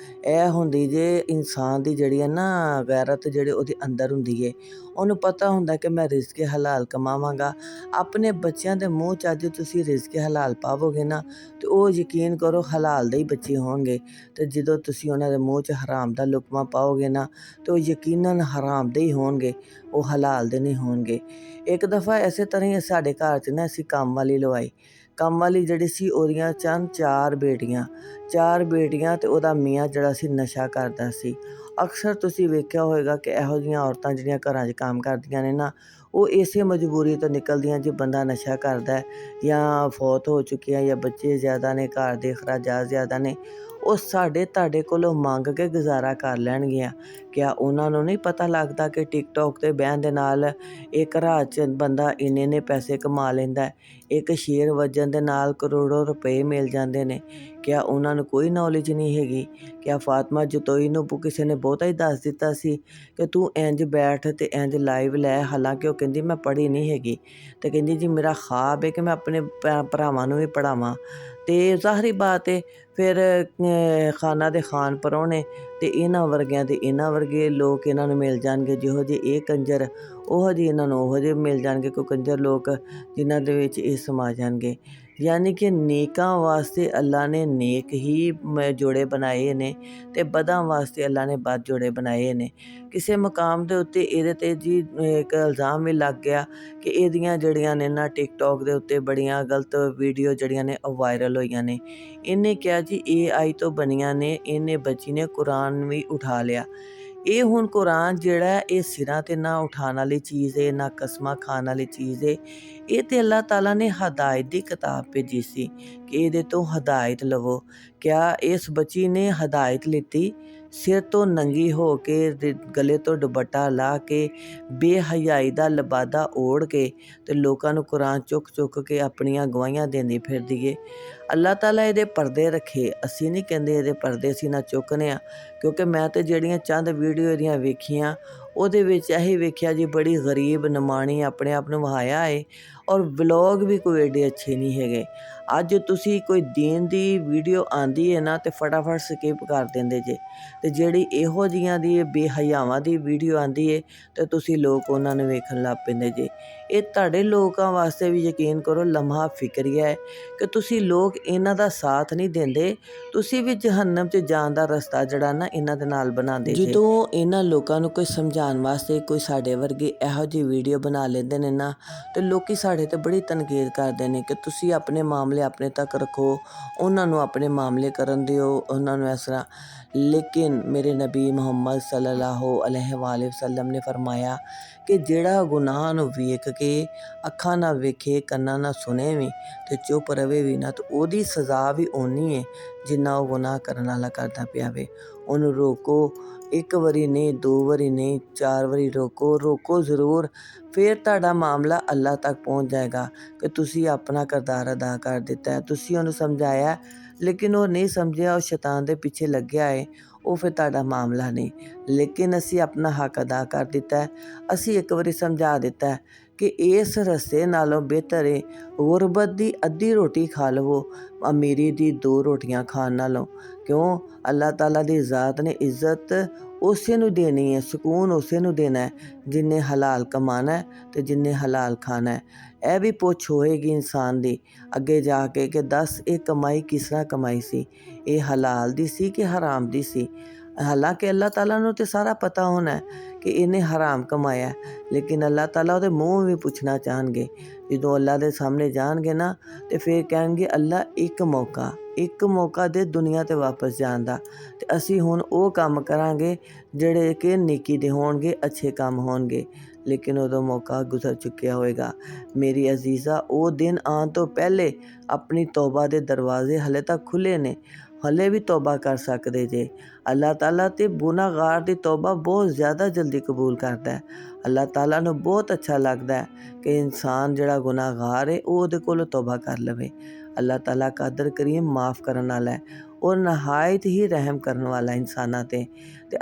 ਇਹ ਹੁੰਦੀ ਜੇ ਇਨਸਾਨ ਦੀ ਜਿਹੜੀ ਹੈ ਨਾ ਗੈਰਤ ਜਿਹੜੀ ਉਹਦੇ ਅੰਦਰ ਹੁੰਦੀ ਹੈ। ਉਹਨੂੰ ਪਤਾ ਹੁੰਦਾ ਕਿ ਮੈਂ ਰਿਜ਼ਕੇ ਹਲਾਲ ਕਮਾਵਾਂਗਾ। ਆਪਣੇ ਬੱਚਿਆਂ ਦੇ ਮੂੰਹ 'ਚ ਅੱਜ ਤੁਸੀਂ ਰਿਜ਼ਕੇ ਹਲਾਲ ਪਾਵੋਗੇ ਨਾ ਤੇ ਉਹ ਯਕੀਨ ਕਰੋ ਹਲਾਲ ਦੇ ਹੀ ਬੱਚੇ ਹੋਣਗੇ, ਤੇ ਜਦੋਂ ਤੁਸੀਂ ਉਹਨਾਂ ਦੇ ਮੂੰਹ 'ਚ ਹਰਾਮ ਦਾ ਲੁਕਮਾ ਪਾਓਗੇ ਨਾ ਤੇ ਉਹ ਯਕੀਨਨ ਹਰਾਮ ਦੇ ਹੀ ਹੋਣਗੇ, ਉਹ ਹਲਾਲ ਦੇ ਨਹੀਂ ਹੋਣਗੇ। ਇੱਕ ਦਫਾ ਇਸੇ ਤਰ੍ਹਾਂ ਹੀ ਸਾਡੇ ਘਰ 'ਚ ਨਾ ਅਸੀਂ ਕੰਮ ਵਾਲੀ ਲਵਾਈ। ਕੰਮ ਵਾਲੀ ਜਿਹੜੀ ਸੀ ਉਹਦੀਆਂ ਚਾਰ ਬੇਟੀਆਂ ਤੇ ਉਹਦਾ ਮੀਆਂ ਜਿਹੜਾ ਸੀ ਨਸ਼ਾ ਕਰਦਾ ਸੀ। ਅਕਸਰ ਤੁਸੀਂ ਵੇਖਿਆ ਹੋਵੇਗਾ ਕਿ ਇਹੋ ਜਿਹੀਆਂ ਔਰਤਾਂ ਜਿਹੜੀਆਂ ਘਰਾਂ 'ਚ ਕੰਮ ਕਰਦੀਆਂ ਨੇ ਨਾ, ਉਹ ਇਸੇ ਮਜਬੂਰੀ ਤੋਂ ਨਿਕਲਦੀਆਂ ਜੇ ਬੰਦਾ ਨਸ਼ਾ ਕਰਦਾ ਜਾਂ ਫੌਤ ਹੋ ਚੁੱਕਿਆ ਜਾਂ ਬੱਚੇ ਜ਼ਿਆਦਾ ਨੇ, ਘਰ ਦੇ ਅਖਰਾਜਾਤ ਜ਼ਿਆਦਾ ਨੇ, ਉਹ ਸਾਡੇ ਤੁਹਾਡੇ ਕੋਲੋਂ ਮੰਗ ਕੇ ਗੁਜ਼ਾਰਾ ਕਰ ਲੈਣਗੀਆਂ। ਕਿਆ ਉਹਨਾਂ ਨੂੰ ਨਹੀਂ ਪਤਾ ਲੱਗਦਾ ਕਿ ਟਿਕਟੋਕ 'ਤੇ ਬਹਿਣ ਦੇ ਨਾਲ ਇੱਕ ਰਾਤ 'ਚ ਬੰਦਾ ਇੰਨੇ ਪੈਸੇ ਕਮਾ ਲੈਂਦਾ, ਇੱਕ ਸ਼ੇਅਰ ਵੱਜਣ ਦੇ ਨਾਲ ਕਰੋੜੋਂ ਰੁਪਏ ਮਿਲ ਜਾਂਦੇ ਨੇ। ਕਿਆ ਉਹਨਾਂ ਨੂੰ ਕੋਈ ਨੌਲੇਜ ਨਹੀਂ ਹੈਗੀ? ਕਿਆ ਫਾਤਮਾ ਜਤੋਈ ਨੂੰ ਕਿਸੇ ਨੇ ਬਹੁਤਾ ਹੀ ਦੱਸ ਦਿੱਤਾ ਸੀ ਕਿ ਤੂੰ ਇੰਜ ਬੈਠ ਤੇ ਇੰਜ ਲਾਈਵ ਲੈ? ਹਾਲਾਂਕਿ ਉਹ ਕਹਿੰਦੀ ਮੈਂ ਪੜ੍ਹੀ ਨਹੀਂ ਹੈਗੀ ਤੇ ਕਹਿੰਦੀ ਜੀ ਮੇਰਾ ਖ਼ਾਬ ਹੈ ਕਿ ਮੈਂ ਆਪਣੇ ਭਰਾਵਾਂ ਨੂੰ ਵੀ ਪੜ੍ਹਾਵਾਂ। ਤੇ ਜ਼ਾਹਰੀ ਬਾਤ ਹੈ ਫਿਰ ਖਾਨਾ ਦੇ ਖਾਨ ਪਰਾਹੁਣੇ ਤੇ ਇਹਨਾਂ ਵਰਗਿਆਂ ਦੇ ਇਹਨਾਂ ਵਰਗੇ ਲੋਕ ਇਹਨਾਂ ਨੂੰ ਮਿਲ ਜਾਣਗੇ, ਜਿਹੋ ਜਿਹੇ ਇਹ ਕੰਜਰ ਉਹੋ ਜਿਹੇ ਇਹਨਾਂ ਨੂੰ ਉਹੋ ਜਿਹੇ ਮਿਲ ਜਾਣਗੇ, ਕੋਈ ਕੰਜਰ ਲੋਕ ਜਿਨ੍ਹਾਂ ਦੇ ਵਿੱਚ ਇਹ ਸਮਾ ਜਾਣਗੇ। ਯਾਨੀ ਕਿ ਨੇਕਾਂ ਵਾਸਤੇ ਅੱਲਾ ਨੇ ਨੇਕ ਹੀ ਜੋੜੇ ਬਣਾਏ ਨੇ ਤੇ ਬਦਾਂ ਵਾਸਤੇ ਅੱਲਾ ਨੇ ਬਦ ਜੋੜੇ ਬਣਾਏ ਨੇ। ਕਿਸੇ ਮੁਕਾਮ ਦੇ ਉੱਤੇ ਇਹਦੇ ਤੇ ਜੀ ਇੱਕ ਇਲਜ਼ਾਮ ਵੀ ਲੱਗ ਗਿਆ ਕਿ ਇਹਦੀਆਂ ਜਿਹੜੀਆਂ ਨੇ ਨਾ ਟਿਕਟੋਕ ਦੇ ਉੱਤੇ ਬੜੀਆਂ ਗਲਤ ਵੀਡੀਓ ਜਿਹੜੀਆਂ ਨੇ ਉਹ ਵਾਇਰਲ ਹੋਈਆਂ ਨੇ। ਇਹਨੇ ਕਿਹਾ ਜੀ AI ਤੋਂ ਬਣੀਆਂ ਨੇ, ਇਹਨੇ ਬੱਚੀ ਨੇ ਕੁਰਾਨ ਵੀ ਉਠਾ ਲਿਆ। ਇਹ ਹੁਣ ਕੁਰਾਨ ਜਿਹੜਾ ਇਹ ਸਿਰਾਂ 'ਤੇ ਨਾ ਉਠਾਉਣ ਵਾਲੀ ਚੀਜ਼ ਹੈ, ਨਾ ਕਸਮਾਂ ਖਾਣ ਵਾਲੀ ਚੀਜ਼ ਹੈ। ਇਹ ਤਾਂ ਅੱਲਾਹ ਤਾਲਾ ਨੇ ਹਦਾਇਤ ਦੀ ਕਿਤਾਬ ਭੇਜੀ ਸੀ ਕਿ ਇਹਦੇ ਤੋਂ ਹਦਾਇਤ ਲਵੋ। ਕਿਆ ਇਸ ਬੱਚੀ ਨੇ ਹਦਾਇਤ ਲਿੱਤੀ? ਸਿਰ ਤੋਂ ਨੰਗੀ ਹੋ ਕੇ, ਗਲੇ ਤੋਂ ਦੁਪੱਟਾ ਲਾ ਕੇ, ਬੇਹਯਾਈ ਦਾ ਲਬਾਦਾ ਓੜ ਕੇ ਤੇ ਲੋਕਾਂ ਨੂੰ ਕੁਰਾਨ ਚੁੱਕ ਕੇ ਆਪਣੀਆਂ ਗਵਾਹੀਆਂ ਦਿੰਦੀ ਫਿਰਦੀ ਏ। ਅੱਲਾਹ ਤਾਲਾ ਇਹਦੇ ਪਰਦੇ ਰੱਖੇ। ਅਸੀਂ ਨਹੀਂ ਕਹਿੰਦੇ ਇਹਦੇ ਪਰਦੇ ਅਸੀਂ ਨਾ ਚੁੱਕਨੇ ਆ, ਕਿਉਂਕਿ ਮੈਂ ਤਾਂ ਜਿਹੜੀਆਂ ਚੰਦ ਵੀਡੀਓ ਇਹਦੀਆਂ ਵੇਖੀਆਂ ਉਹਦੇ ਵਿੱਚ ਇਹੀ ਵੇਖਿਆ ਜੀ ਬੜੀ ਗਰੀਬ ਨਿਮਾਣੀ ਆਪਣੇ ਆਪ ਨੂੰ ਵਹਾਇਆ ਏ, ਔਰ ਵਲੋਗ ਵੀ ਕੋਈ ਏਡੇ ਅੱਛੇ ਨਹੀਂ ਹੈਗੇ। ਅੱਜ ਤੁਸੀਂ ਕੋਈ ਦੀਨ ਦੀ ਵੀਡੀਓ ਆਉਂਦੀ ਹੈ ਨਾ ਤੇ ਫਟਾਫਟ ਸਕਿਪ ਕਰ ਦਿੰਦੇ ਜੇ, ਤੇ ਜਿਹੜੀ ਇਹੋ ਜਿਹੀਆਂ ਦੀ ਬੇਹਯਾਵਾਂ ਦੀ ਵੀਡੀਓ ਆਉਂਦੀ ਹੈ ਤੇ ਤੁਸੀਂ ਲੋਕ ਉਹਨਾਂ ਨੂੰ ਵੇਖਣ ਲੱਗ ਪੈਂਦੇ ਜੇ। ਇਹ ਤੁਹਾਡੇ ਲੋਕਾਂ ਵਾਸਤੇ ਵੀ ਯਕੀਨ ਕਰੋ ਲਮਹਾ ਫਿਕਰੀਆ ਹੈ ਕਿ ਤੁਸੀਂ ਲੋਕ ਇਹਨਾਂ ਦਾ ਸਾਥ ਨਹੀਂ ਦਿੰਦੇ, ਤੁਸੀਂ ਵੀ ਜਹੰਨਮ 'ਚ ਜਾਣ ਦਾ ਰਸਤਾ ਜਿਹੜਾ ਨਾ ਇਹਨਾਂ ਦੇ ਨਾਲ ਬਣਾਉਂਦੇ ਜੇ। ਜਦੋਂ ਇਹਨਾਂ ਲੋਕਾਂ ਨੂੰ ਕੋਈ ਸਮਝਾਉਣ ਵਾਸਤੇ ਕੋਈ ਸਾਡੇ ਵਰਗੇ ਇਹੋ ਜਿਹੀ ਵੀਡੀਓ ਬਣਾ ਲੈਂਦੇ ਨੇ ਨਾ ਤੇ ਲੋਕੀ ਸਾਡੇ ਤੇ ਬੜੀ ਤਨਕੀਦ ਕਰਦੇ ਨੇ ਕਿ ਤੁਸੀਂ ਆਪਣੇ ਮਾਮਲੇ ਆਪਣੇ ਤੱਕ ਰੱਖੋ, ਉਹਨਾਂ ਨੂੰ ਆਪਣੇ ਮਾਮਲੇ ਕਰਨ ਦਿਓ, ਉਹਨਾਂ ਨੂੰ ਇਸ ਤਰ੍ਹਾਂ। ਲੇਕਿਨ ਮੇਰੇ ਨਬੀ ਮੁਹੰਮਦ ਸੱਲੱਲਾਹੁ ਅਲੈਹਿ ਵਸੱਲਮ ਨੇ ਫਰਮਾਇਆ ਕਿ ਜਿਹੜਾ ਗੁਨਾਹ ਨੂੰ ਵੇਖ ਕੇ ਅੱਖਾਂ ਨਾ ਵੇਖੇ, ਕੰਨਾਂ ਨਾ ਸੁਣੇ ਵੀ ਤੇ ਚੁੱਪ ਰਵੇ ਵੀ ਨਾ, ਤੇ ਉਹਦੀ ਸਜ਼ਾ ਵੀ ਓਨੀ ਹੈ ਜਿੰਨਾ ਉਹ ਗੁਨਾਹ ਕਰਨ ਵਾਲਾ ਕਰਦਾ ਪਿਆ ਵੇ। ਉਹਨੂੰ ਰੋਕੋ, ਇੱਕ ਵਾਰੀ ਨਹੀਂ, 2 ਵਾਰੀ ਨਹੀਂ, 4 ਵਾਰੀ ਰੋਕੋ ਜ਼ਰੂਰ। ਫਿਰ ਤੁਹਾਡਾ ਮਾਮਲਾ ਅੱਲਾ ਤੱਕ ਪਹੁੰਚ ਜਾਏਗਾ ਕਿ ਤੁਸੀਂ ਆਪਣਾ ਕਿਰਦਾਰ ਅਦਾ ਕਰ ਦਿੱਤਾ ਹੈ। ਤੁਸੀਂ ਉਹਨੂੰ ਸਮਝਾਇਆ ਲੇਕਿਨ ਉਹ ਨਹੀਂ ਸਮਝਿਆ, ਉਹ ਸ਼ੈਤਾਨ ਦੇ ਪਿੱਛੇ ਲੱਗਿਆ ਹੈ, ਉਹ ਫਿਰ ਤੁਹਾਡਾ ਮਾਮਲਾ ਨਹੀਂ। ਲੇਕਿਨ ਅਸੀਂ ਆਪਣਾ ਹੱਕ ਅਦਾ ਕਰ ਦਿੱਤਾ ਹੈ। ਅਸੀਂ ਇੱਕ ਵਾਰੀ ਸਮਝਾ ਦਿੱਤਾ ਕਿ ਇਸ ਰਸਤੇ ਨਾਲੋਂ ਬਿਹਤਰ ਹੈ ਗੁਰਬਤ ਦੀ ਅੱਧੀ ਰੋਟੀ ਖਾ ਲਵੋ ਅਮੀਰੀ ਦੀ 2 ਰੋਟੀਆਂ ਖਾਣ ਨਾਲੋਂ। ਕਿਉਂ? ਅੱਲਾਹ ਤਾਲਾ ਦੀ ਜ਼ਾਤ ਨੇ ਇੱਜ਼ਤ ਉਸੇ ਨੂੰ ਦੇਣੀ ਹੈ, ਸਕੂਨ ਉਸੇ ਨੂੰ ਦੇਣਾ ਹੈ ਜਿੰਨੇ ਹਲਾਲ ਕਮਾਣਾ ਹੈ ਤੇ ਜਿੰਨੇ ਹਲਾਲ ਖਾਣਾ ਹੈ। ਇਹ ਵੀ ਪੁੱਛ ਹੋਏਗੀ ਇਨਸਾਨ ਦੀ ਅੱਗੇ ਜਾ ਕੇ ਕਿ ਦੱਸ ਇਹ ਕਮਾਈ ਕਿਸ ਤਰ੍ਹਾਂ ਕਮਾਈ ਸੀ, ਇਹ ਹਲਾਲ ਦੀ ਸੀ ਕਿ ਹਰਾਮ ਦੀ ਸੀ। ਹਾਲਾਂਕਿ ਅੱਲਾਹ ਤਾਲਾ ਨੂੰ ਤੇ ਸਾਰਾ ਪਤਾ ਹੋਣਾ ਹੈ ਕਿ ਇਹਨੇ ਹਰਾਮ ਕਮਾਇਆ, ਲੇਕਿਨ ਅੱਲਾਹ ਤਾਲਾ ਉਹਦੇ ਮੂੰਹ ਵੀ ਪੁੱਛਣਾ ਚਾਹਣਗੇ। ਜਦੋਂ ਅੱਲਾਹ ਦੇ ਸਾਹਮਣੇ ਜਾਣਗੇ ਨਾ ਤੇ ਫਿਰ ਕਹਿਣਗੇ ਅੱਲਾਹ ਇੱਕ ਮੌਕਾ ਦੇ ਦੁਨੀਆ ਤੇ ਵਾਪਸ ਜਾਣ ਦਾ, ਤੇ ਅਸੀਂ ਹੁਣ ਉਹ ਕੰਮ ਕਰਾਂਗੇ ਜਿਹੜੇ ਕਿ ਨੇਕੀ ਦੇ ਹੋਣਗੇ, ਅੱਛੇ ਕੰਮ ਹੋਣਗੇ। ਲੇਕਿਨ ਉਦੋਂ ਮੌਕਾ ਗੁਜ਼ਰ ਚੁੱਕਿਆ ਹੋਵੇਗਾ। ਮੇਰੀ ਅਜ਼ੀਜ਼ਾ, ਉਹ ਦਿਨ ਆਉਣ ਤੋਂ ਪਹਿਲੇ ਆਪਣੀ ਤੌਬਾ ਦੇ ਦਰਵਾਜ਼ੇ ਹਲੇ ਤੱਕ ਖੁੱਲ੍ਹੇ ਨੇ, ਹਲੇ ਵੀ ਤੌਬਾ ਕਰ ਸਕਦੇ ਜੇ। ਅੱਲਾਹ ਤਾਲਾ ਤੇ ਗੁਨਾਹਗਾਰ ਦੀ ਤੌਬਾ ਬਹੁਤ ਜ਼ਿਆਦਾ ਜਲਦੀ ਕਬੂਲ ਕਰਦਾ ਹੈ। ਅੱਲਾਹ ਤਾਲਾ ਨੂੰ ਬਹੁਤ ਅੱਛਾ ਲੱਗਦਾ ਹੈ ਕਿ ਇਨਸਾਨ ਜਿਹੜਾ ਗੁਨਾਹਗਾਰ ਹੈ ਉਹ ਉਹਦੇ ਕੋਲੋਂ ਤੌਬਾ ਕਰ ਲਵੇ। ਅੱਲਾਹ ਤਾਲਾ ਕਾਦਰ ਕਰੀਮ ਮਾफ़ ਕਰਨ ਵਾਲਾ ਹੈ ਔਰ ਨਹਾਇਤ ਹੀ ਰਹਿਮ ਕਰਨ ਵਾਲਾ ਇਨਸਾਨਾਂ ਤੇ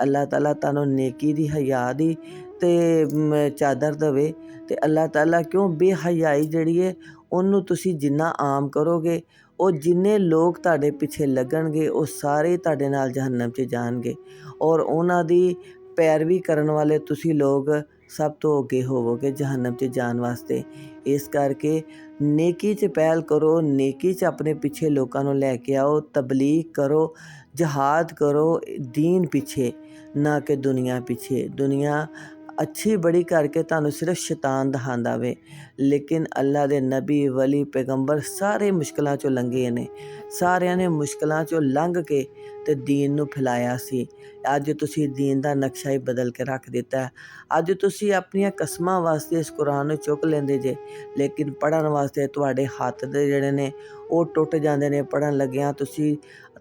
ਅੱਲਾਹ ਤਾਲਾ ਤੁਹਾਨੂੰ ਨੇਕੀ ਦੀ, ਹਯਾ ਦੀ ਤੇ ਚਾਦਰ ਦੇਵੇ। ਤੇ ਅੱਲਾਹ ਤਾਲਾ ਕਿਉਂ ਬੇਹਯਾਈ ਜਿਹੜੀ ਹੈ ਉਹਨੂੰ ਤੁਸੀਂ ਜਿੰਨਾ ਆਮ ਕਰੋਗੇ, ਉਹ ਜਿੰਨੇ ਲੋਕ ਤੁਹਾਡੇ ਪਿੱਛੇ ਲੱਗਣਗੇ ਉਹ ਸਾਰੇ ਤੁਹਾਡੇ ਨਾਲ ਜਹੰਨਮ 'ਚ ਜਾਣਗੇ, ਔਰ ਉਹਨਾਂ ਦੀ ਪੈਰਵੀ ਕਰਨ ਵਾਲੇ ਤੁਸੀਂ ਲੋਕ ਸਭ ਤੋਂ ਅੱਗੇ ਹੋਵੋਗੇ ਜਹੰਨਮ 'ਚ ਜਾਣ ਵਾਸਤੇ। ਇਸ ਕਰਕੇ ਨੇਕੀ 'ਚ ਪਹਿਲ ਕਰੋ, ਨੇਕੀ 'ਚ ਆਪਣੇ ਪਿੱਛੇ ਲੋਕਾਂ ਨੂੰ ਲੈ ਕੇ ਆਓ, ਤਬਲੀਗ ਕਰੋ, ਜਹਾਦ ਕਰੋ ਦੀਨ ਪਿੱਛੇ, ਨਾ ਕਿ ਦੁਨੀਆ ਪਿੱਛੇ। ਦੁਨੀਆ ਅੱਛੀ ਬੜੀ ਕਰਕੇ ਤੁਹਾਨੂੰ ਸਿਰਫ ਸ਼ੈਤਾਨ ਦਿਖਾਉਂਦਾ ਵੇ, ਲੇਕਿਨ ਅੱਲਾ ਦੇ ਨਬੀ, ਵਲੀ, ਪੈਗੰਬਰ ਸਾਰੇ ਮੁਸ਼ਕਿਲਾਂ 'ਚੋਂ ਲੰਘੇ ਨੇ। ਸਾਰਿਆਂ ਨੇ ਮੁਸ਼ਕਿਲਾਂ 'ਚੋਂ ਲੰਘ ਕੇ ਤੇ ਦੀਨ ਨੂੰ ਫੈਲਾਇਆ ਸੀ। ਅੱਜ ਤੁਸੀਂ ਦੀਨ ਦਾ ਨਕਸ਼ਾ ਹੀ ਬਦਲ ਕੇ ਰੱਖ ਦਿੱਤਾ ਹੈ। ਅੱਜ ਤੁਸੀਂ ਆਪਣੀਆਂ ਕਸਮਾਂ ਵਾਸਤੇ ਇਸ ਕੁਰਾਨ ਨੂੰ ਚੁੱਕ ਲੈਂਦੇ ਜੇ, ਲੇਕਿਨ ਪੜ੍ਹਨ ਵਾਸਤੇ ਤੁਹਾਡੇ ਹੱਥ ਦੇ ਜਿਹੜੇ ਨੇ ਉਹ ਟੁੱਟ ਜਾਂਦੇ ਨੇ। ਪੜ੍ਹਨ ਲੱਗਿਆਂ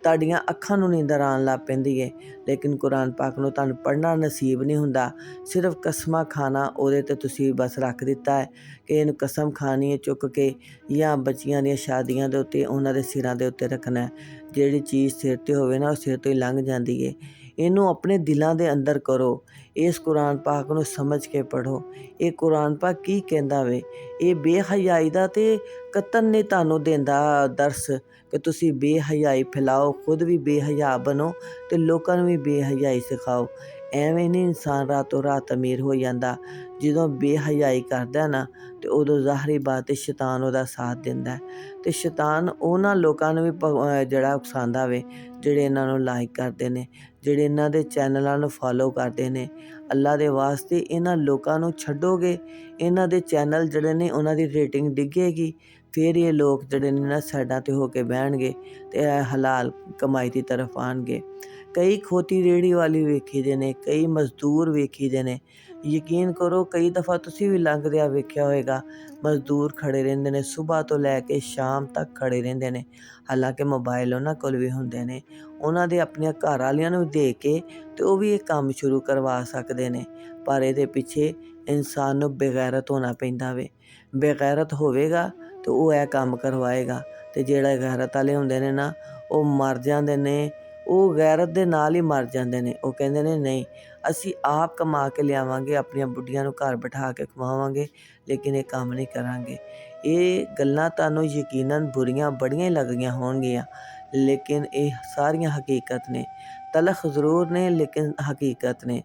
ਤੁਹਾਡੀਆਂ ਅੱਖਾਂ ਨੂੰ ਨੀਂਦਰ ਆਉਣ ਲੱਗ ਪੈਂਦੀ ਹੈ, ਲੇਕਿਨ ਕੁਰਾਨ ਪਾਕ ਨੂੰ ਤੁਹਾਨੂੰ ਪੜ੍ਹਨਾ ਨਸੀਬ ਨਹੀਂ ਹੁੰਦਾ। ਸਿਰਫ ਕਸਮਾਂ ਖਾਣਾ ਉਹਦੇ 'ਤੇ ਤੁਸੀਂ ਬਸ ਰੱਖ ਦਿੱਤਾ ਹੈ ਕਿ ਇਹਨੂੰ ਕਸਮ ਖਾਣੀ ਹੈ ਚੁੱਕ ਕੇ, ਜਾਂ ਬੱਚੀਆਂ ਦੀਆਂ ਸ਼ਾਦੀਆਂ ਦੇ ਉੱਤੇ ਉਹਨਾਂ ਦੇ ਸਿਰਾਂ ਦੇ ਉੱਤੇ ਰੱਖਣਾ ਹੈ। ਜਿਹੜੀ ਚੀਜ਼ ਸਿਰ 'ਤੇ ਹੋਵੇ ਨਾ ਉਹ ਸਿਰ ਤੋਂ ਹੀ ਲੰਘ ਜਾਂਦੀ ਹੈ। ਇਹਨੂੰ ਆਪਣੇ ਦਿਲਾਂ ਦੇ ਅੰਦਰ ਕਰੋ। ਇਸ ਕੁਰਾਨ ਪਾਕ ਨੂੰ ਸਮਝ ਕੇ ਪੜ੍ਹੋ। ਇਹ ਕੁਰਾਨ ਪਾਕ ਕੀ ਕਹਿੰਦਾ ਵੇ? ਇਹ ਬੇਹਯਾਈ ਦਾ ਤੇ ਕਤਨ ਨਹੀਂ ਤੁਹਾਨੂੰ ਦਿੰਦਾ ਦਰਸ ਕਿ ਤੁਸੀਂ ਬੇਹਯਾਈ ਫੈਲਾਓ, ਖੁਦ ਵੀ ਬੇਹਯਾ ਬਣੋ ਤੇ ਲੋਕਾਂ ਨੂੰ ਵੀ ਬੇਹਯਾਈ ਸਿਖਾਓ। ਐਵੇਂ ਨਹੀਂ ਇਨਸਾਨ ਰਾਤੋਂ ਰਾਤ ਅਮੀਰ ਹੋ ਜਾਂਦਾ। ਜਦੋਂ ਬੇਹਯਾਈ ਕਰਦਾ ਨਾ ਤੇ ਉਦੋਂ ਜ਼ਾਹਰੀ ਬਾਤ ਹੈ ਸ਼ੈਤਾਨ ਉਹਦਾ ਸਾਥ ਦਿੰਦਾ, ਤੇ ਸ਼ੈਤਾਨ ਉਹਨਾਂ ਲੋਕਾਂ ਨੂੰ ਵੀ ਜਿਹੜਾ ਉਕਸਾਉਂਦਾ ਵੇ ਜਿਹੜੇ ਇਹਨਾਂ ਨੂੰ ਲਾਈਕ ਕਰਦੇ ਨੇ, ਜਿਹੜੇ ਇਹਨਾਂ ਦੇ ਚੈਨਲਾਂ ਨੂੰ ਫੋਲੋ ਕਰਦੇ ਨੇ। ਅੱਲਾ ਦੇ ਵਾਸਤੇ ਇਹਨਾਂ ਲੋਕਾਂ ਨੂੰ ਛੱਡੋਗੇ, ਇਹਨਾਂ ਦੇ ਚੈਨਲ ਜਿਹੜੇ ਨੇ ਉਹਨਾਂ ਦੀ ਰੇਟਿੰਗ ਡਿੱਗੇਗੀ, ਫਿਰ ਇਹ ਲੋਕ ਜਿਹੜੇ ਨੇ ਨਾ ਸਾਈਡਾਂ 'ਤੇ ਹੋ ਕੇ ਬਹਿਣਗੇ ਤੇ ਹਲਾਲ ਕਮਾਈ ਦੀ ਤਰਫ ਆਉਣਗੇ। ਕਈ ਖੋਤੀ ਰੇਹੜੀ ਵਾਲੀ ਵੇਖੀ ਦੇ ਨੇ, ਕਈ ਮਜ਼ਦੂਰ ਵੇਖੀ ਦੇ ਨੇ। ਯਕੀਨ ਕਰੋ ਕਈ ਦਫਾ ਤੁਸੀਂ ਵੀ ਲੰਘਦਿਆਂ ਵੇਖਿਆ ਹੋਵੇਗਾ, ਮਜ਼ਦੂਰ ਖੜੇ ਰਹਿੰਦੇ ਨੇ, ਸੁਬਾਹ ਤੋਂ ਲੈ ਕੇ ਸ਼ਾਮ ਤੱਕ ਖੜੇ ਰਹਿੰਦੇ ਨੇ। ਹਾਲਾਂਕਿ ਮੋਬਾਈਲ ਉਹਨਾਂ ਕੋਲ ਵੀ ਹੁੰਦੇ ਨੇ, ਉਹਨਾਂ ਦੇ ਆਪਣੀਆਂ ਘਰ ਵਾਲੀਆਂ ਨੂੰ ਦੇ ਕੇ ਤੇ ਉਹ ਵੀ ਇਹ ਕੰਮ ਸ਼ੁਰੂ ਕਰਵਾ ਸਕਦੇ ਨੇ। ਪਰ ਇਹਦੇ ਪਿੱਛੇ ਇਨਸਾਨ ਨੂੰ ਬੇਗੈਰਤ ਹੋਣਾ ਪੈਂਦਾ ਵੇ। ਬੇਗੈਰਤ ਹੋਵੇਗਾ ਤੇ ਉਹ ਇਹ ਕੰਮ ਕਰਵਾਏਗਾ, ਤੇ ਜਿਹੜੇ ਗੈਰਤ ਵਾਲੇ ਹੁੰਦੇ ਨੇ ਨਾ ਉਹ ਮਰ ਜਾਂਦੇ ਨੇ। ਉਹ ਗੈਰਤ ਦੇ ਨਾਲ ਹੀ ਮਰ ਜਾਂਦੇ ਨੇ। ਉਹ ਕਹਿੰਦੇ ਨੇ ਨਹੀਂ ਅਸੀਂ ਆਪ ਕਮਾ ਕੇ ਲਿਆਵਾਂਗੇ, ਆਪਣੀਆਂ ਬੁੱਢੀਆਂ ਨੂੰ ਘਰ ਬਿਠਾ ਕੇ ਖਵਾਵਾਂਗੇ, ਲੇਕਿਨ ਇਹ ਕੰਮ ਨਹੀਂ ਕਰਾਂਗੇ। ਇਹ ਗੱਲਾਂ ਤੁਹਾਨੂੰ ਯਕੀਨਨ ਬੁਰੀਆਂ ਬੜੀਆਂ ਹੀ ਲੱਗੀਆਂ ਹੋਣਗੀਆਂ, ਲੇਕਿਨ ਇਹ ਸਾਰੀਆਂ ਹਕੀਕਤ ਨੇ। ਤਲਖ ਜ਼ਰੂਰ ਨੇ ਲੇਕਿਨ ਹਕੀਕਤ ਨੇ।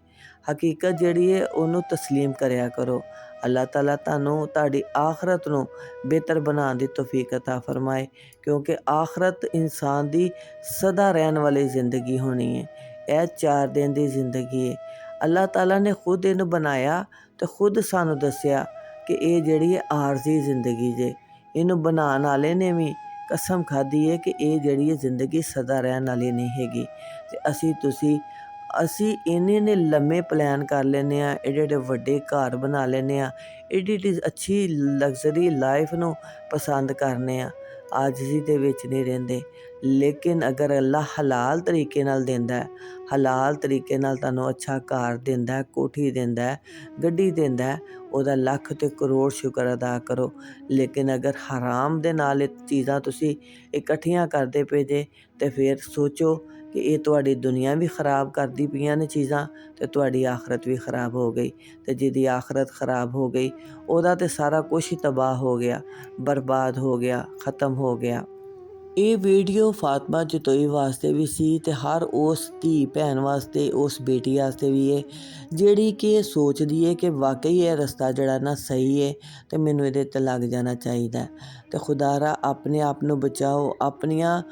ਹਕੀਕਤ ਜਿਹੜੀ ਹੈ ਉਹਨੂੰ ਤਸਲੀਮ ਕਰਿਆ ਕਰੋ। ਅੱਲਾਹ ਤਾਲਾ ਤੁਹਾਨੂੰ ਤੁਹਾਡੀ ਆਖਰਤ ਨੂੰ ਬਿਹਤਰ ਬਣਾਉਣ ਦੀ ਤੌਫੀਕ ਅਤਾ ਫਰਮਾਏ, ਕਿਉਂਕਿ ਆਖਰਤ ਇਨਸਾਨ ਦੀ ਸਦਾ ਰਹਿਣ ਵਾਲੀ ਜ਼ਿੰਦਗੀ ਹੋਣੀ ਹੈ। ਇਹ 4 ਦਿਨ ਦੀ ਜ਼ਿੰਦਗੀ ਹੈ। ਅੱਲਾਹ ਤਾਲਾ ਨੇ ਖੁਦ ਇਹਨੂੰ ਬਣਾਇਆ ਤੇ ਖੁਦ ਸਾਨੂੰ ਦੱਸਿਆ ਕਿ ਇਹ ਜਿਹੜੀ ਹੈ ਆਰਜ਼ੀ ਜ਼ਿੰਦਗੀ ਜੇ। ਇਹਨੂੰ ਬਣਾਉਣ ਵਾਲੇ ਨੇ ਵੀ ਕਸਮ ਖਾਧੀ ਹੈ ਕਿ ਇਹ ਜਿਹੜੀ ਹੈ ਜ਼ਿੰਦਗੀ ਸਦਾ ਰਹਿਣ ਵਾਲੀ ਨਹੀਂ ਹੈਗੀ। ਤੇ ਅਸੀਂ ਇੰਨੇ ਲੰਮੇ ਪਲਾਨ ਕਰ ਲੈਂਦੇ ਹਾਂ, ਏਡੇ ਵੱਡੇ ਘਰ ਬਣਾ ਲੈਂਦੇ ਹਾਂ, ਏਡੀ ਅੱਛੀ ਲਗਜ਼ਰੀ ਲਾਈਫ ਨੂੰ ਪਸੰਦ ਕਰਨੇ ਆ, ਆਜਜ਼ੀ ਦੇ ਵਿੱਚ ਨਹੀਂ ਰਹਿੰਦੇ। ਲੇਕਿਨ ਅਗਰ ਅੱਲਾ ਹਲਾਲ ਤਰੀਕੇ ਨਾਲ ਦਿੰਦਾ ਹੈ, ਹਲਾਲ ਤਰੀਕੇ ਨਾਲ ਤੁਹਾਨੂੰ ਅੱਛਾ ਘਰ ਦਿੰਦਾ, ਕੋਠੀ ਦਿੰਦਾ, ਗੱਡੀ ਦਿੰਦਾ, ਉਹਦਾ ਲੱਖ ਤੇ ਕਰੋੜ ਸ਼ੁਕਰ ਅਦਾ ਕਰੋ। ਲੇਕਿਨ ਅਗਰ ਹਰਾਮ ਦੇ ਨਾਲ ਇਹ ਚੀਜ਼ਾਂ ਤੁਸੀਂ ਇਕੱਠੀਆਂ ਕਰਦੇ ਪਏ ਜੇ ਤੇ ਫਿਰ ਸੋਚੋ ਕਿ ਇਹ ਤੁਹਾਡੀ ਦੁਨੀਆ ਵੀ ਖਰਾਬ ਕਰਦੀ ਪਈਆਂ ਨੇ ਚੀਜ਼ਾਂ, ਤੇ ਤੁਹਾਡੀ ਆਖਰਤ ਵੀ ਖਰਾਬ ਹੋ ਗਈ। ਤੇ ਜਿਹਦੀ ਆਖਰਤ ਖਰਾਬ ਹੋ ਗਈ ਉਹਦਾ ਤੇ ਸਾਰਾ ਕੁਛ ਹੀ ਤਬਾਹ ਹੋ ਗਿਆ, ਬਰਬਾਦ ਹੋ ਗਿਆ, ਖ਼ਤਮ ਹੋ ਗਿਆ। ਇਹ ਵੀਡੀਓ ਫਾਤਮਾ ਜਤੋਈ ਵਾਸਤੇ ਵੀ ਸੀ ਤੇ ਹਰ ਉਸ ਧੀ ਭੈਣ ਵਾਸਤੇ, ਉਸ ਬੇਟੀ ਵਾਸਤੇ ਵੀ ਹੈ ਜਿਹੜੀ ਕਿ ਇਹ ਸੋਚਦੀ ਹੈ ਕਿ ਵਾਕਈ ਇਹ ਰਸਤਾ ਜਿਹੜਾ ਨਾ ਸਹੀ ਹੈ ਤੇ ਮੈਨੂੰ ਇਹਦੇ 'ਤੇ ਲੱਗ ਜਾਣਾ ਚਾਹੀਦਾ। ਤੇ ਖੁਦਾਰਾ ਆਪਣੇ ਆਪ ਨੂੰ ਬਚਾਓ, ਆਪਣੀਆਂ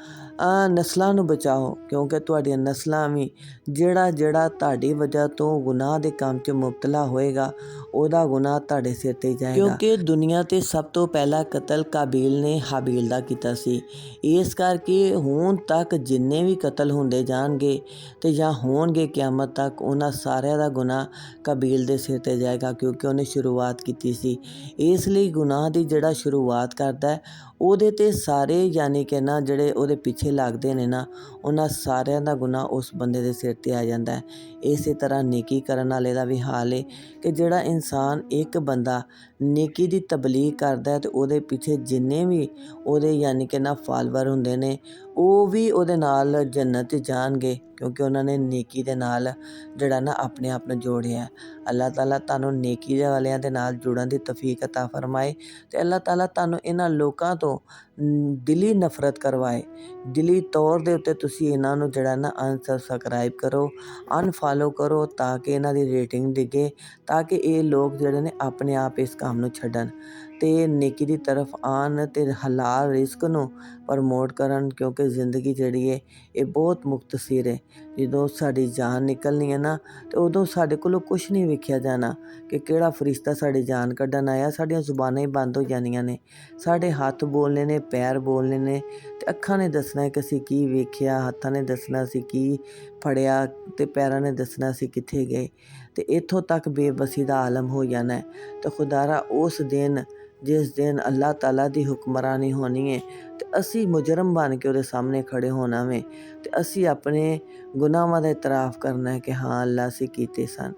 ਨਸਲਾਂ ਨੂੰ ਬਚਾਓ, ਕਿਉਂਕਿ ਤੁਹਾਡੀਆਂ ਨਸਲਾਂ ਵੀ ਜਿਹੜਾ ਤੁਹਾਡੀ ਵਜ੍ਹਾ ਤੋਂ ਗੁਨਾਹ ਦੇ ਕੰਮ 'ਚ ਮੁਬਤਲਾ ਹੋਏਗਾ, ਉਹਦਾ ਗੁਨਾਹ ਤੁਹਾਡੇ ਸਿਰ ਤੇ ਜਾਏਗਾ। ਕਿਉਂਕਿ ਦੁਨੀਆ ਤੇ ਸਭ ਤੋਂ ਪਹਿਲਾ ਕਤਲ ਕਾਬੀਲ ਨੇ ਹਾਬੀਲ ਦਾ ਕੀਤਾ ਸੀ। ਇਸ ਕਰਕੇ ਹੁਣ ਤੱਕ ਜਿੰਨੇ ਵੀ ਕਤਲ ਹੁੰਦੇ ਜਾਣਗੇ ਤੇ ਜਾਂ ਹੋਣਗੇ ਕਿਆਮਤ ਤੱਕ, ਉਹਨਾਂ ਸਾਰਿਆਂ ਦਾ ਗੁਨਾਹ ਕਾਬੀਲ ਦੇ ਸਿਰ ਤੇ ਜਾਏਗਾ, ਕਿਉਂਕਿ ਉਹਨੇ ਸ਼ੁਰੂਆਤ ਕੀਤੀ ਸੀ। ਇਸ ਲਈ ਗੁਨਾਹ ਦੀ ਜਿਹੜਾ ਸ਼ੁਰੂਆਤ ਕਰਦਾ ਉਹਦੇ ਤੇ ਸਾਰੇ ਯਾਨੀ ਕਿ ਨਾ ਜਿਹੜੇ ਉਹਦੇ ਪਿੱਛੇ ਲੱਗਦੇ ਨੇ ਨਾ, ਉਹਨਾਂ ਸਾਰਿਆਂ ਦਾ ਗੁਨਾਹ ਉਸ ਬੰਦੇ ਦੇ ਸਿਰ ਤੇ ਆ ਜਾਂਦਾ ਹੈ। ਇਸੇ ਤਰ੍ਹਾਂ ਨੇਕੀ ਕਰਨ ਵਾਲੇ ਦਾ ਵੀ ਹਾਲ ਹੈ ਕਿ ਜਿਹੜਾ ਇਨਸਾਨ ਇੱਕ ਬੰਦਾ ਨੇਕੀ ਦੀ ਤਬਲੀਗ ਕਰਦਾ ਤੇ ਉਹਦੇ ਪਿੱਛੇ ਜਿੰਨੇ ਵੀ ਉਹਦੇ ਯਾਨੀ ਕਿ ਨਾ ਫਾਲੋਅਰ ਹੁੰਦੇ ਨੇ, ਉਹ ਵੀ ਉਹਦੇ ਨਾਲ ਜੰਨਤ 'ਚ ਜਾਣਗੇ, ਕਿਉਂਕਿ ਉਹਨਾਂ ਨੇ ਨੇਕੀ ਦੇ ਨਾਲ ਜਿਹੜਾ ਨਾ ਆਪਣੇ ਆਪ ਨੂੰ ਜੋੜਿਆ। ਅੱਲਾਹ ਤਾਲਾ ਤੁਹਾਨੂੰ ਨੇਕੀ ਵਾਲਿਆਂ ਦੇ ਨਾਲ ਜੁੜਨ ਦੀ ਤੌਫੀਕ ਅਤਾ ਫਰਮਾਏ ਤੇ ਅੱਲਾਹ ਤਾਲਾ ਤੁਹਾਨੂੰ ਇਹਨਾਂ ਲੋਕਾਂ ਤੋਂ ਦਿਲੀ ਨਫ਼ਰਤ ਕਰਵਾਏ। ਦਿਲੀ ਤੌਰ ਦੇ ਉੱਤੇ ਤੁਸੀਂ ਇਹਨਾਂ ਨੂੰ ਜਿਹੜਾ ਨਾ ਅਨਸਬਸਕ੍ਰਾਈਬ ਕਰੋ, ਅਨਫਾਲੋ ਕਰੋ, ਤਾਂ ਕਿ ਇਹਨਾਂ ਦੀ ਰੇਟਿੰਗ ਡਿੱਗੇ, ਤਾਂ ਕਿ ਇਹ ਲੋਕ ਜਿਹੜੇ ਨੇ ਆਪਣੇ ਆਪ ਇਸ ਕੰਮ ਨੂੰ ਛੱਡਣ ਤੇ ਨੇਕੀ ਦੀ ਤਰਫ ਆਉਣ ਤੇ ਹਲਾਲ ਰਿਜ਼ਕ ਨੂੰ ਪ੍ਰਮੋਟ ਕਰਨ। ਕਿਉਂਕਿ ਜ਼ਿੰਦਗੀ ਜਿਹੜੀ ਹੈ ਇਹ ਬਹੁਤ ਮੁਖਤਸਰ ਹੈ। ਜਦੋਂ ਸਾਡੀ ਜਾਨ ਨਿਕਲਣੀ ਹੈ ਨਾ, ਤੇ ਉਦੋਂ ਸਾਡੇ ਕੋਲੋਂ ਕੁਛ ਨਹੀਂ ਵੇਖਿਆ ਜਾਣਾ ਕਿ ਕਿਹੜਾ ਫਰਿਸ਼ਤਾ ਸਾਡੀ ਜਾਨ ਕੱਢਣ ਆਇਆ। ਸਾਡੀਆਂ ਜ਼ੁਬਾਨਾਂ ਹੀ ਬੰਦ ਹੋ ਜਾਣੀਆਂ ਨੇ, ਸਾਡੇ ਹੱਥ ਬੋਲਣੇ ਨੇ, ਪੈਰ ਬੋਲਣੇ ਨੇ, ਤੇ ਅੱਖਾਂ ਨੇ ਦੱਸਣਾ ਕਿ ਅਸੀਂ ਕੀ ਵੇਖਿਆ, ਹੱਥਾਂ ਨੇ ਦੱਸਣਾ ਅਸੀਂ ਕੀ ਫੜਿਆ, ਤੇ ਪੈਰਾਂ ਨੇ ਦੱਸਣਾ ਅਸੀਂ ਕਿੱਥੇ ਗਏ। ਤੇ ਇੱਥੋਂ ਤੱਕ ਬੇਬਸੀ ਦਾ ਆਲਮ ਹੋ ਜਾਣਾ ਹੈ। ਤੇ ਖੁਦਾਰਾ ਉਸ ਦਿਨ ਜਿਸ ਦਿਨ ਅੱਲਾਹ ਤਾਲਾ ਦੀ ਹੁਕਮਰਾਨੀ ਹੋਣੀ ਹੈ, ਤੇ ਅਸੀਂ ਮੁਜਰਮ ਬਣ ਕੇ ਉਹਦੇ ਸਾਹਮਣੇ ਖੜੇ ਹੋਣਾ ਵੇ, ਤੇ ਅਸੀਂ ਆਪਣੇ ਗੁਨਾਹਾਂ ਦਾ ਇਤਰਾਫ ਕਰਨਾ ਹੈ ਕਿ ਹਾਂ ਅੱਲਾ ਅਸੀਂ ਕੀਤੇ ਸਨ,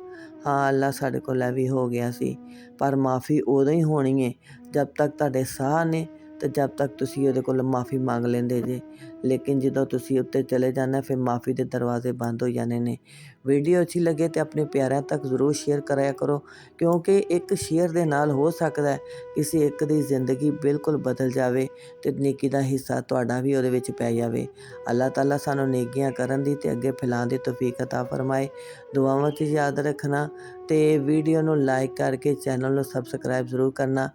ਹਾਂ ਅੱਲਾ ਸਾਡੇ ਕੋਲ ਇਹ ਵੀ ਹੋ ਗਿਆ ਸੀ। ਪਰ ਮਾफ़ੀ ਉਦੋਂ ਹੀ ਹੋਣੀ ਹੈ ਜਦ ਤੱਕ ਤੁਹਾਡੇ ਸਾਹ ਨੇ, ਤੇ ਜਦ ਤੱਕ ਤੁਸੀਂ ਉਹਦੇ ਕੋਲ ਮਾफ़ੀ ਮੰਗ ਲੈਂਦੇ ਜੇ। ਲੇਕਿਨ ਜਦੋਂ ਤੁਸੀਂ ਉੱਤੇ ਚਲੇ ਜਾਂਦੇ ਫਿਰ ਮਾफ़ੀ ਦੇ ਦਰਵਾਜ਼ੇ ਬੰਦ ਹੋ ਜਾਣੇ ਨੇ। ਵੀਡੀਓ ਅੱਛੀ ਲੱਗੇ ਤੇ ਆਪਣੇ ਪਿਆਰਿਆਂ ਤੱਕ ਜ਼ਰੂਰ ਸ਼ੇਅਰ ਕਰਿਆ ਕਰੋ, ਕਿਉਂਕਿ ਇੱਕ ਸ਼ੇਅਰ ਦੇ ਨਾਲ ਹੋ ਸਕਦਾ ਹੈ ਕਿਸੇ ਇੱਕ ਦੀ ਜ਼ਿੰਦਗੀ ਬਿਲਕੁਲ ਬਦਲ ਜਾਵੇ ਤੇ ਨੇਕੀ ਦਾ ਹਿੱਸਾ ਤੁਹਾਡਾ ਵੀ ਉਹਦੇ ਵਿੱਚ ਪੈ ਜਾਵੇ। ਅੱਲਾਹ ਤਾਲਾ ਸਾਨੂੰ ਨੇਕੀਆਂ ਕਰਨ ਦੀ ਤੇ ਅੱਗੇ ਫੈਲਾਉਣ ਦੀ ਤੌਫੀਕ ਅਤਾ ਫਰਮਾਏ। ਦੁਆਵਾਂ 'ਚ ਯਾਦ ਰੱਖਣਾ ਤੇ ਵੀਡੀਓ ਨੂੰ ਲਾਈਕ ਕਰਕੇ ਚੈਨਲ ਨੂੰ ਸਬਸਕ੍ਰਾਈਬ ਜ਼ਰੂਰ ਕਰਨਾ।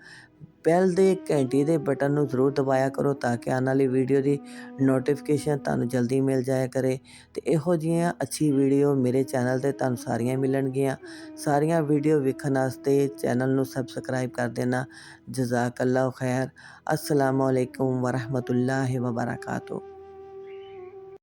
ਬੈਲ ਦੇ ਘੰਟੀ ਦੇ ਬਟਨ ਨੂੰ ਜ਼ਰੂਰ ਦਬਾਇਆ ਕਰੋ, ਤਾਂ ਕਿ ਆਉਣ ਵਾਲੀ ਵੀਡੀਓ ਦੀ ਨੋਟੀਫਿਕੇਸ਼ਨ ਤੁਹਾਨੂੰ ਜਲਦੀ ਮਿਲ ਜਾਇਆ ਕਰੇ। ਤੇ ਇਹੋ ਜਿਹੀਆਂ ਅੱਛੀ ਵੀਡੀਓ ਮੇਰੇ ਚੈਨਲ 'ਤੇ ਤੁਹਾਨੂੰ ਸਾਰੀਆਂ ਮਿਲਣਗੀਆਂ। ਸਾਰੀਆਂ ਵੀਡੀਓ ਵੇਖਣ ਵਾਸਤੇ ਚੈਨਲ ਨੂੰ ਸਬਸਕ੍ਰਾਈਬ ਕਰ ਦੇਣਾ। ਜਜ਼ਾਕੱਲਾਹੁ ਖੈਰ। ਅਸਲਾਮੁ ਅਲੈਕੁਮ ਵਰਹਿਮਤੁল্লাহি ਵਬਰਕਾਤੁਹੂ।